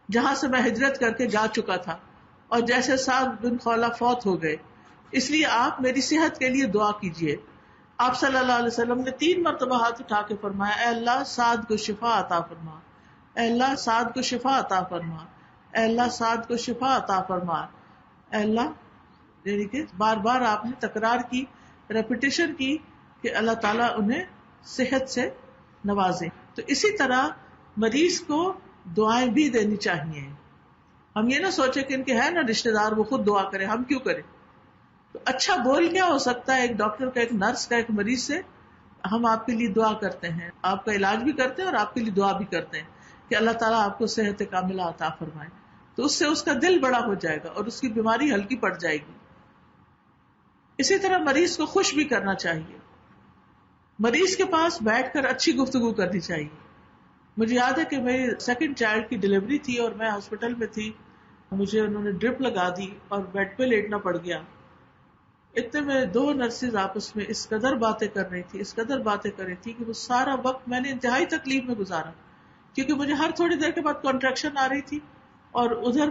جہاں سے میں ہجرت کر کے جا چکا تھا، اور جیسے سعد بن خولہ فوت ہو گئے، اس لیے آپ میری صحت کے لیے دعا کیجیے۔ آپ صلی اللہ علیہ وسلم نے 3 مرتبہ ہاتھ اٹھا کے فرمایا اے اللہ سعد کو شفا عطا فرما، اے اللہ سعد کو شفا عطا فرما، اے اللہ سعد کو شفا عطا فرما، اے اللہ، یعنی کہ بار بار آپ نے تکرار کی، ریپیٹیشن کی کہ اللہ تعالیٰ انہیں صحت سے نوازے۔ تو اسی طرح مریض کو دعائیں بھی دینی چاہیے۔ ہم یہ نہ سوچے کہ ان کے ہے نا رشتے دار وہ خود دعا کرے، ہم کیوں کریں؟ تو اچھا بول کیا ہو سکتا ہے ایک ڈاکٹر کا، ایک نرس کا، ایک مریض سے، ہم آپ کے لیے دعا کرتے ہیں، آپ کا علاج بھی کرتے ہیں اور آپ کے لیے دعا بھی کرتے ہیں کہ اللہ تعالیٰ آپ کو صحت کاملہ عطا فرمائے، تو اس سے اس کا دل بڑا ہو جائے گا اور اس کی بیماری ہلکی پڑ جائے گی۔ اسی طرح مریض کو خوش بھی کرنا چاہیے، مریض کے پاس بیٹھ کر اچھی گفتگو کرنی چاہیے۔ مجھے یاد ہے کہ میری 2nd چائلڈ کی ڈلیوری تھی اور میں ہاسپٹل میں تھی، مجھے انہوں نے ڈرپ لگا دی اور بیڈ پہ لیٹنا پڑ گیا۔ اتنے میں 2 نرسز آپس میں اس قدر باتیں کر رہی تھی کہ وہ سارا وقت میں نے انتہائی تکلیف میں گزارا، کیونکہ مجھے ہر تھوڑی دیر کے بعد کنٹریکشن آ رہی تھی اور ادھر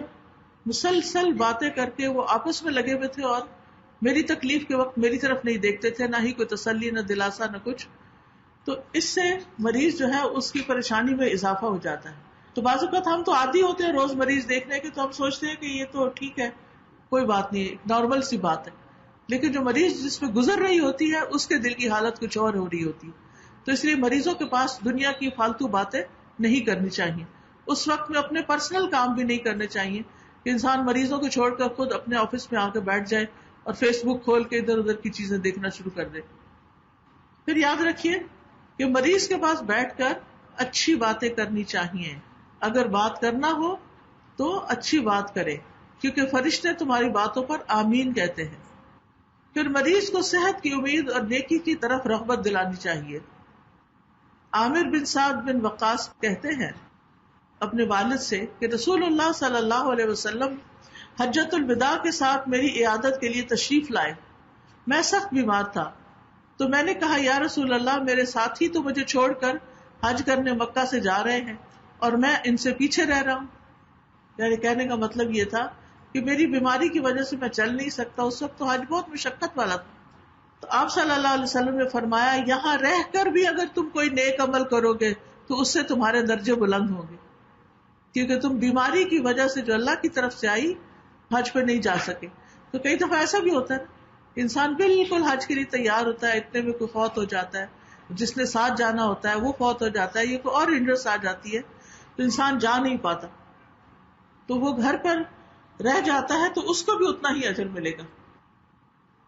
مسلسل باتیں کر کے وہ آپس میں لگے ہوئے تھے اور میری تکلیف کے وقت میری طرف نہیں دیکھتے تھے، نہ ہی کوئی تسلی، نہ دلاسا، نہ کچھ۔ تو اس سے مریض جو ہے اس کی پریشانی میں اضافہ ہو جاتا ہے۔ تو بعض اوقات ہم تو عادی ہوتے ہیں روز مریض دیکھنے کے، تو ہم سوچتے ہیں کہ یہ تو ٹھیک ہے، کوئی بات نہیں، نارمل سی بات ہے، لیکن جو مریض جس پہ گزر رہی ہوتی ہے اس کے دل کی حالت کچھ اور ہو رہی ہوتی ہے۔ تو اس لیے مریضوں کے پاس دنیا کی فالتو باتیں نہیں کرنی چاہیے، اس وقت میں اپنے پرسنل کام بھی نہیں کرنے چاہیے کہ انسان مریضوں کو چھوڑ کر خود اپنے آفس میں آ کے بیٹھ جائے اور فیس بک کھول کے ادھر ادھر کی چیزیں دیکھنا شروع کر دے۔ پھر یاد رکھیے کہ مریض کے پاس بیٹھ کر اچھی باتیں کرنی چاہیے، اگر بات کرنا ہو تو اچھی بات کرے، کیونکہ فرشتے تمہاری باتوں پر آمین کہتے ہیں۔ پھر مریض کو صحت کی امید اور نیکی کی طرف رغبت دلانی چاہیے۔ عامر بن سعد بن وقاص کہتے ہیں اپنے والد سے کہ رسول اللہ صلی اللہ علیہ وسلم حجۃ الوداع کے ساتھ میری عیادت کے لیے تشریف لائے، میں سخت بیمار تھا، تو میں نے کہا یا رسول اللہ، میرے ساتھی تو مجھے چھوڑ کر حج کرنے مکہ سے جا رہے ہیں اور میں ان سے پیچھے رہ رہا ہوں۔ یعنی کہنے کا مطلب یہ تھا کہ میری بیماری کی وجہ سے میں چل نہیں سکتا، اس وقت تو حج بہت مشقت والا تھا۔ تو آپ صلی اللہ علیہ وسلم نے فرمایا یہاں رہ کر بھی اگر تم کوئی نیک عمل کرو گے تو اس سے تمہارے درجے بلند ہوں گے، کیونکہ تم بیماری کی وجہ سے جو اللہ کی طرف سے آئی حج پہ نہیں جا سکے۔ تو کئی دفعہ ایسا بھی ہوتا ہے انسان بالکل حج کے لیے تیار ہوتا ہے، اتنے میں کوئی فوت ہو جاتا ہے، جس نے ساتھ جانا ہوتا ہے وہ فوت ہو جاتا ہے، یہ کوئی اور ہنڈرنس آ جاتی ہے تو انسان جا نہیں پاتا، تو وہ گھر پر رہ جاتا ہے تو اس کو بھی اتنا ہی اجر ملے گا۔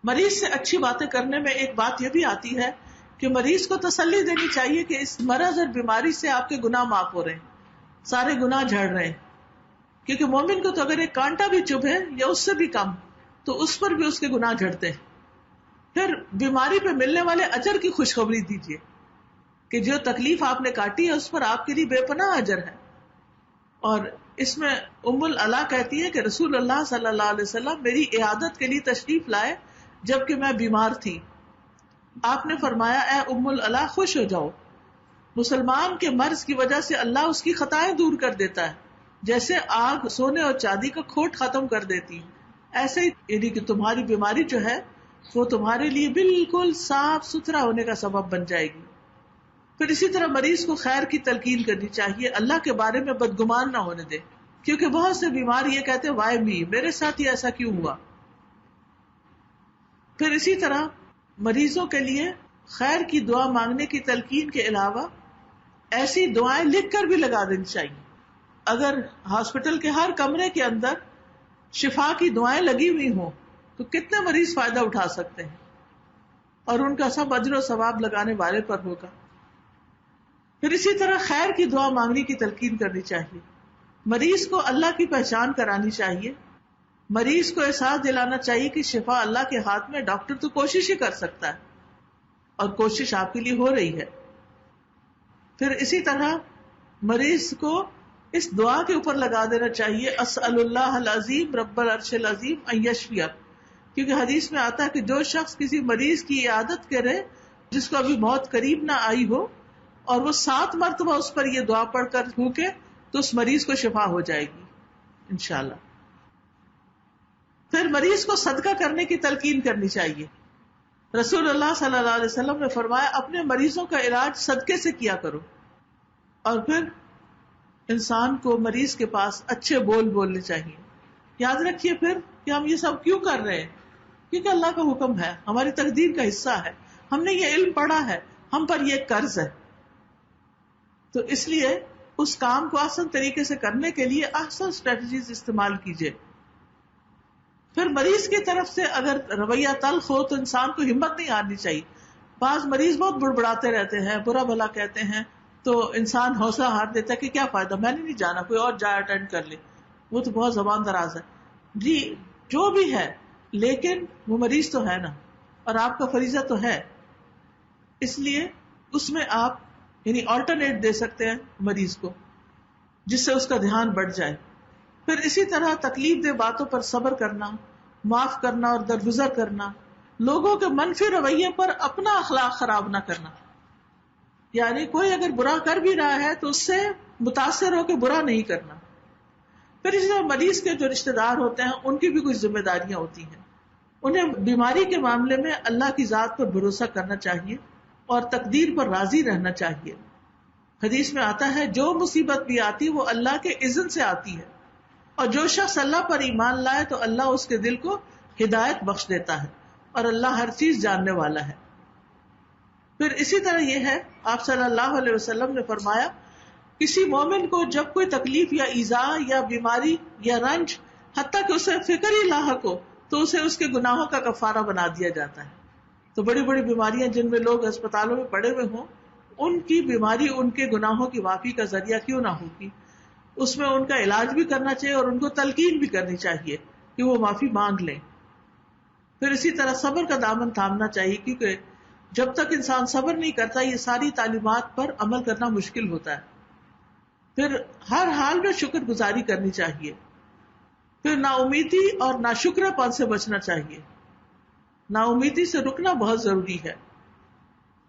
مریض سے اچھی باتیں کرنے میں ایک بات یہ بھی آتی ہے کہ مریض کو تسلی دینی چاہیے کہ اس مرض اور بیماری سے آپ کے گناہ معاف ہو رہے ہیں، سارے گناہ جھڑ رہے ہیں، کیونکہ مومن کو تو اگر ایک کانٹا بھی چبھے یا اس سے بھی کم تو اس پر بھی اس کے گناہ جھڑتے ہیں۔ پھر بیماری پہ ملنے والے اجر کی خوشخبری دیجیے کہ جو تکلیف آپ نے کاٹی ہے اس پر آپ کے لیے بے پناہ اجر ہے۔ اور اس میں ام العلا کہتی ہے کہ رسول اللہ صلی اللہ علیہ وسلم میری عیادت کے لیے تشریف لائے جبکہ میں بیمار تھی، آپ نے فرمایا اے ام العلا خوش ہو جاؤ، مسلمان کے مرض کی وجہ سے اللہ اس کی خطائیں دور کر دیتا ہے، جیسے آگ سونے اور چاندی کا کھوٹ ختم کر دیتی ہے، ایسے ہی یعنی کہ تمہاری بیماری جو ہے وہ تمہارے لیے بالکل صاف ستھرا ہونے کا سبب بن جائے گی۔ پھر اسی طرح مریض کو خیر کی تلقین کرنی چاہیے، اللہ کے بارے میں بدگمان نہ ہونے دے، کیونکہ بہت سے بیمار یہ کہتے ہیں وائے می، میرے ساتھ ہی ایسا کیوں ہوا۔ پھر اسی طرح مریضوں کے لیے خیر کی دعا مانگنے کی تلقین کے علاوہ ایسی دعائیں لکھ کر بھی لگا دینی چاہیے. اگر ہاسپٹل کے ہر کمرے کے اندر شفا کی دعائیں لگی ہوئی ہوں تو کتنے مریض فائدہ اٹھا سکتے ہیں اور ان کا سب اجر و ثواب لگانے والے پر ہوگا. پھر اسی طرح خیر کی دعا مانگنے کی تلقین کرنی چاہیے. مریض کو اللہ کی پہچان کرانی چاہیے. مریض کو احساس دلانا چاہیے کہ شفا اللہ کے ہاتھ میں، ڈاکٹر تو کوشش ہی کر سکتا ہے اور کوشش آپ کے لیے ہو رہی ہے. پھر اسی طرح مریض کو اس دعا کے اوپر لگا دینا چاہیے اسأل اللہ العظیم رب العرش العظیم ان یشفیہ، کیونکہ حدیث میں آتا ہے کہ جو شخص کسی مریض کی عیادت کرے جس کو ابھی موت قریب نہ آئی ہو اور وہ 7 مرتبہ اس پر یہ دعا پڑھ کر پھونکے تو اس مریض کو شفا ہو جائے گی انشاءاللہ. پھر مریض کو صدقہ کرنے کی تلقین کرنی چاہیے. رسول اللہ صلی اللہ علیہ وسلم نے فرمایا اپنے مریضوں کا علاج صدقے سے کیا کرو. اور پھر انسان کو مریض کے پاس اچھے بول بولنے چاہیے. یاد رکھیے پھر کہ ہم یہ سب کیوں کر رہے ہیں، کیونکہ اللہ کا حکم ہے، ہماری تقدیر کا حصہ ہے، ہم نے یہ علم پڑھا ہے، ہم پر یہ قرض ہے. تو اس لیے اس کام کو آسان طریقے سے کرنے کے لیے احسن اسٹریٹجیز استعمال کیجیے. پھر مریض کی طرف سے اگر رویہ تلخ ہو تو انسان کو ہمت نہیں ہارنی چاہیے. بعض مریض بہت بڑبڑاتے رہتے ہیں، برا بھلا کہتے ہیں، تو انسان حوصلہ ہار دیتا ہے کہ کیا فائدہ، میں نے نہیں جانا، کوئی اور جائے اٹینڈ کر لے، وہ تو بہت زبان دراز ہے. جی جو بھی ہے، لیکن وہ مریض تو ہے نا، اور آپ کا فریضہ تو ہے، اس لیے اس میں آپ یعنی آلٹرنیٹ دے سکتے ہیں مریض کو جس سے اس کا دھیان بڑھ جائے. پھر اسی طرح تکلیف دہ باتوں پر صبر کرنا، معاف کرنا اور درگزر کرنا. لوگوں کے منفی رویے پر اپنا اخلاق خراب نہ کرنا، یعنی کوئی اگر برا کر بھی رہا ہے تو اس سے متاثر ہو کے برا نہیں کرنا. پھر اسی طرح مریض کے جو رشتہ دار ہوتے ہیں ان کی بھی کچھ ذمہ داریاں ہوتی ہیں. انہیں بیماری کے معاملے میں اللہ کی ذات پر بھروسہ کرنا چاہیے اور تقدیر پر راضی رہنا چاہیے. حدیث میں آتا ہے جو مصیبت بھی آتی وہ اللہ کے اذن سے آتی ہے، اور جو شخص اللہ پر ایمان لائے تو اللہ اس کے دل کو ہدایت بخش دیتا ہے، اور اللہ ہر چیز جاننے والا ہے. پھر اسی طرح یہ ہے، آپ صلی اللہ علیہ وسلم نے فرمایا کسی مومن کو جب کوئی تکلیف یا ایذا یا بیماری یا رنج حتیٰ کہ اسے فکر ہی لاحق ہو تو اسے اس کے گناہوں کا کفارہ بنا دیا جاتا ہے. تو بڑی بڑی بیماریاں جن میں لوگ اسپتالوں میں پڑے ہوئے ہوں، ان کی بیماری ان کے گناہوں کی معافی کا ذریعہ کیوں نہ ہوگی، اس میں ان کا علاج بھی کرنا چاہیے اور ان کو تلقین بھی کرنی چاہیے کہ وہ معافی مانگ لیں. پھر اسی طرح صبر کا دامن تھامنا چاہیے، کیونکہ جب تک انسان صبر نہیں کرتا یہ ساری تعلیمات پر عمل کرنا مشکل ہوتا ہے. پھر ہر حال میں شکر گزاری کرنی چاہیے. پھر نا امیدی اور ناشکرا پن سے بچنا چاہیے. نا امیدی سے رکنا بہت ضروری ہے.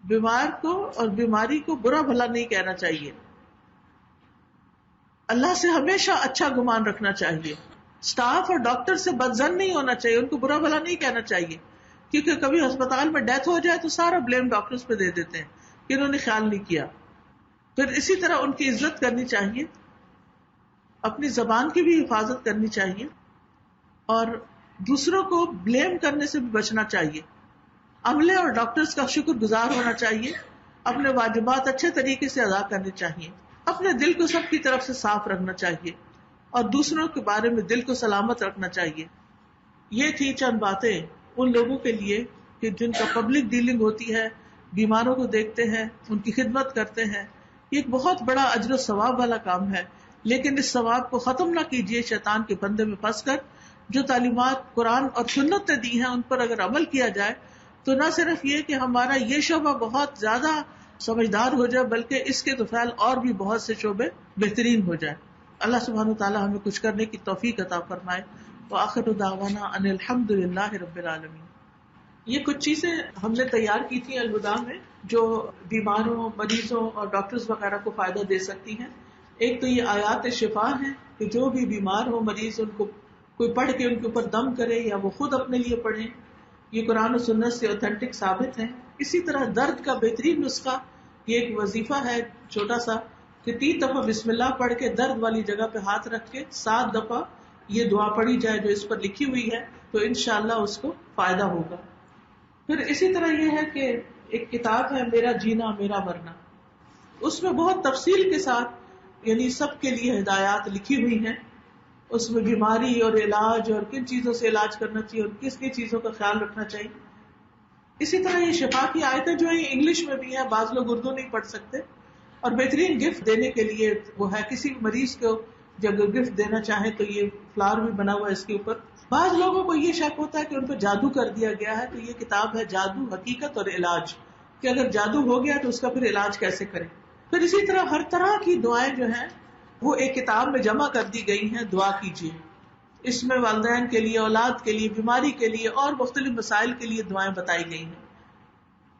بیمار کو اور بیماری کو برا بھلا نہیں کہنا چاہیے. اللہ سے ہمیشہ اچھا گمان رکھنا چاہیے. سٹاف اور ڈاکٹر سے بدظن نہیں ہونا چاہیے، ان کو برا بھلا نہیں کہنا چاہیے، کیونکہ کبھی ہسپتال میں ڈیتھ ہو جائے تو سارا بلیم ڈاکٹرز پہ دے دیتے ہیں کہ انہوں نے خیال نہیں کیا. پھر اسی طرح ان کی عزت کرنی چاہیے، اپنی زبان کی بھی حفاظت کرنی چاہیے، اور دوسروں کو بلیم کرنے سے بھی بچنا چاہیے. عملے اور ڈاکٹرز کا شکر گزار ہونا چاہیے، اپنے واجبات اچھے طریقے سے ادا کرنے چاہیے، اپنے دل کو سب کی طرف سے صاف رکھنا چاہیے اور دوسروں کے بارے میں دل کو سلامت رکھنا چاہیے. یہ تھی چند باتیں ان لوگوں کے لیے کہ جن کا پبلک ڈیلنگ ہوتی ہے، بیماروں کو دیکھتے ہیں، ان کی خدمت کرتے ہیں. یہ ایک بہت بڑا اجر و ثواب والا کام ہے، لیکن اس ثواب کو ختم نہ کیجیے شیطان کے پندے میں پھنس کر. جو تعلیمات قرآن اور سنت نے دی ہیں ان پر اگر عمل کیا جائے تو نہ صرف یہ کہ ہمارا یہ شعبہ بہت زیادہ سمجھدار ہو جائے، بلکہ اس کے تو فعل اور بھی بہت سے شعبے بہترین ہو جائے. اللہ سبحانہ وتعالی ہمیں کچھ کرنے کی توفیق عطا فرمائے. وآخر دعوانا ان الحمد للہ رب العالمین. یہ کچھ چیزیں ہم نے تیار کی تھی الہدیٰ میں جو بیماروں، مریضوں اور ڈاکٹرز وغیرہ کو فائدہ دے سکتی ہیں. ایک تو یہ آیات شفا ہیں کہ جو بھی بیمار ہو مریض ان کو کوئی پڑھ کے ان کے اوپر دم کرے یا وہ خود اپنے لیے پڑھیں. یہ قرآن و سنت سے اوتھینٹک ثابت ہیں. اسی طرح درد کا بہترین نسخہ یہ ایک وظیفہ ہے چھوٹا سا کہ 3 دفعہ بسم اللہ پڑھ کے درد والی جگہ پہ ہاتھ رکھ کے 7 دفعہ یہ دعا پڑھی جائے جو اس پر لکھی ہوئی ہے، تو انشاءاللہ اس کو فائدہ ہوگا. پھر اسی طرح یہ ہے کہ ایک کتاب ہے میرا جینا میرا مرنا، اس میں بہت تفصیل کے ساتھ یعنی سب کے لیے ہدایات لکھی ہوئی ہیں، اس میں بیماری اور علاج اور کن چیزوں سے علاج کرنا چاہیے اور کس کس چیزوں کا خیال رکھنا چاہیے. اسی طرح یہ شفا کی آیتیں جو ہیں انگلش میں بھی ہیں، بعض لوگ اردو نہیں پڑھ سکتے، اور بہترین گفٹ دینے کے لیے وہ ہے کسی بھی مریض کو جب گفٹ دینا چاہے تو یہ فلاور بھی بنا ہوا ہے اس کے اوپر. بعض لوگوں کو یہ شک ہوتا ہے کہ ان پہ جادو کر دیا گیا ہے، تو یہ کتاب ہے جادو حقیقت اور علاج، کہ اگر جادو ہو گیا تو اس کا پھر علاج کیسے کریں. پھر اسی طرح ہر طرح کی دعائیں جو ہیں وہ ایک کتاب میں جمع کر دی گئی ہیں. دعا کیجیے، اس میں والدین کے لیے، اولاد کے لیے، بیماری کے لیے اور مختلف مسائل کے لیے دعائیں بتائی گئی ہیں.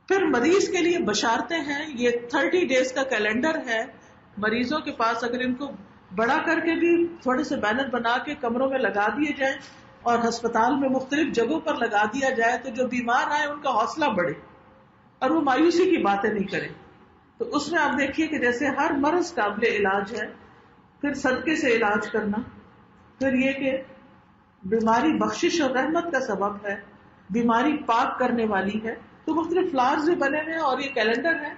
پھر مریض کے لیے بشارتیں ہیں، یہ 30 days کا کیلنڈر ہے. مریضوں کے پاس اگر ان کو بڑا کر کے بھی تھوڑے سے بینر بنا کے کمروں میں لگا دیے جائیں اور ہسپتال میں مختلف جگہوں پر لگا دیا جائے تو جو بیمار آئے ان کا حوصلہ بڑھے اور وہ مایوسی کی باتیں نہیں کریں. تو اس میں آپ دیکھیے کہ جیسے ہر مرض قابل علاج ہے، پھر صدقے سے علاج کرنا، پھر یہ کہ بیماری بخشش اور رحمت کا سبب ہے، بیماری پاک کرنے والی ہے. تو مختلف فلارز بھی بنے ہوئے ہیں اور یہ کیلنڈر ہے،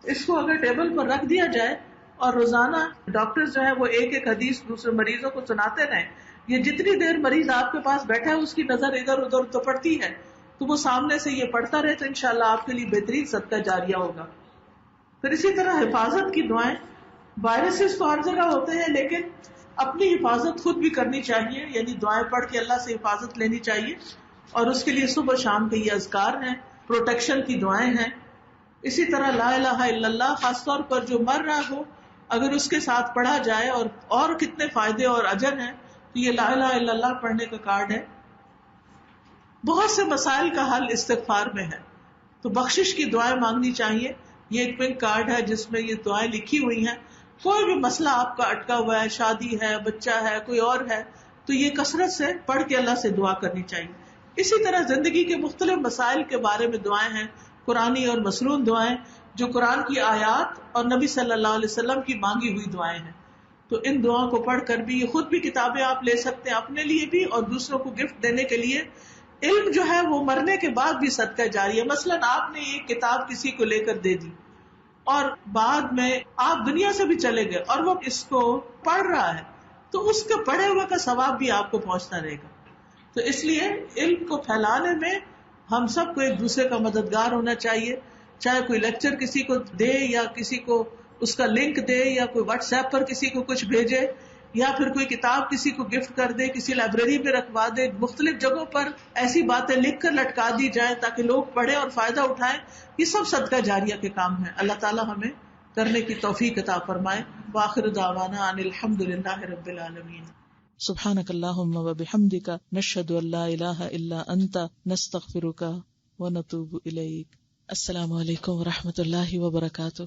اس کو اگر ٹیبل پر رکھ دیا جائے اور روزانہ ڈاکٹر جو ہے وہ ایک ایک حدیث دوسرے مریضوں کو سناتے رہیں، یہ جتنی دیر مریض آپ کے پاس بیٹھا ہے اس کی نظر ادھر ادھر تو پڑتی ہے، تو وہ سامنے سے یہ پڑھتا رہے تو انشاءاللہ آپ کے لیے بہترین صدقہ جاریہ ہوگا. پھر اسی طرح حفاظت کی دعائیں، وائرسز تو ہر جگہ ہوتے ہیں لیکن اپنی حفاظت خود بھی کرنی چاہیے، یعنی دعائیں پڑھ کے اللہ سے حفاظت لینی چاہیے، اور اس کے لیے صبح شام کے یہ اذکار ہیں، پروٹیکشن کی دعائیں ہیں. اسی طرح لا الہ الا اللہ، خاص طور پر جو مر رہا ہو اگر اس کے ساتھ پڑھا جائے اور کتنے فائدے اور اجر ہیں، تو یہ لا الہ الا اللہ پڑھنے کا کارڈ ہے. بہت سے مسائل کا حل استغفار میں ہے، تو بخشش کی دعائیں مانگنی چاہیے. یہ ایک پنک کارڈ ہے جس میں یہ دعائیں لکھی ہوئی ہیں. کوئی بھی مسئلہ آپ کا اٹکا ہوا ہے، شادی ہے، بچہ ہے، کوئی اور ہے، تو یہ کثرت سے پڑھ کے اللہ سے دعا کرنی چاہیے. اسی طرح زندگی کے مختلف مسائل کے بارے میں دعائیں ہیں، قرآنی اور مسنون دعائیں جو قرآن کی آیات اور نبی صلی اللہ علیہ وسلم کی مانگی ہوئی دعائیں ہیں. تو ان دعاؤں کو پڑھ کر بھی، یہ خود بھی کتابیں آپ لے سکتے ہیں اپنے لیے بھی اور دوسروں کو گفٹ دینے کے لیے. علم جو ہے وہ مرنے کے بعد بھی صدقہ جاری ہے. مثلاً آپ نے ایک کتاب کسی کو لے کر دے دی اور بعد میں آپ دنیا سے بھی چلے گئے اور وہ اس کو پڑھ رہا ہے، تو اس کے پڑھے ہوئے کا ثواب بھی آپ کو پہنچتا رہے گا. تو اس لیے علم کو پھیلانے میں ہم سب کو ایک دوسرے کا مددگار ہونا چاہیے. چاہے کوئی لیکچر کسی کو دے یا کسی کو اس کا لنک دے یا کوئی واٹس ایپ پر کسی کو کچھ بھیجے یا پھر کوئی کتاب کسی کو گفٹ کر دے، کسی لائبریری میں رکھوا دے. مختلف جگہوں پر ایسی باتیں لکھ کر لٹکا دی جائیں تاکہ لوگ پڑھیں اور فائدہ اٹھائیں. یہ سب صدقہ جاریہ کے کام ہیں. اللہ تعالیٰ ہمیں کرنے کی توفیق عطا فرمائے. وآخر دعوانا ان الحمد للہ رب العالمین. سبحانک اللہم وبحمدک نشہد ان لا الہ الا انت نستغفرک ونتوب الیک. السلام علیکم ورحمۃ اللہ وبرکاتہ.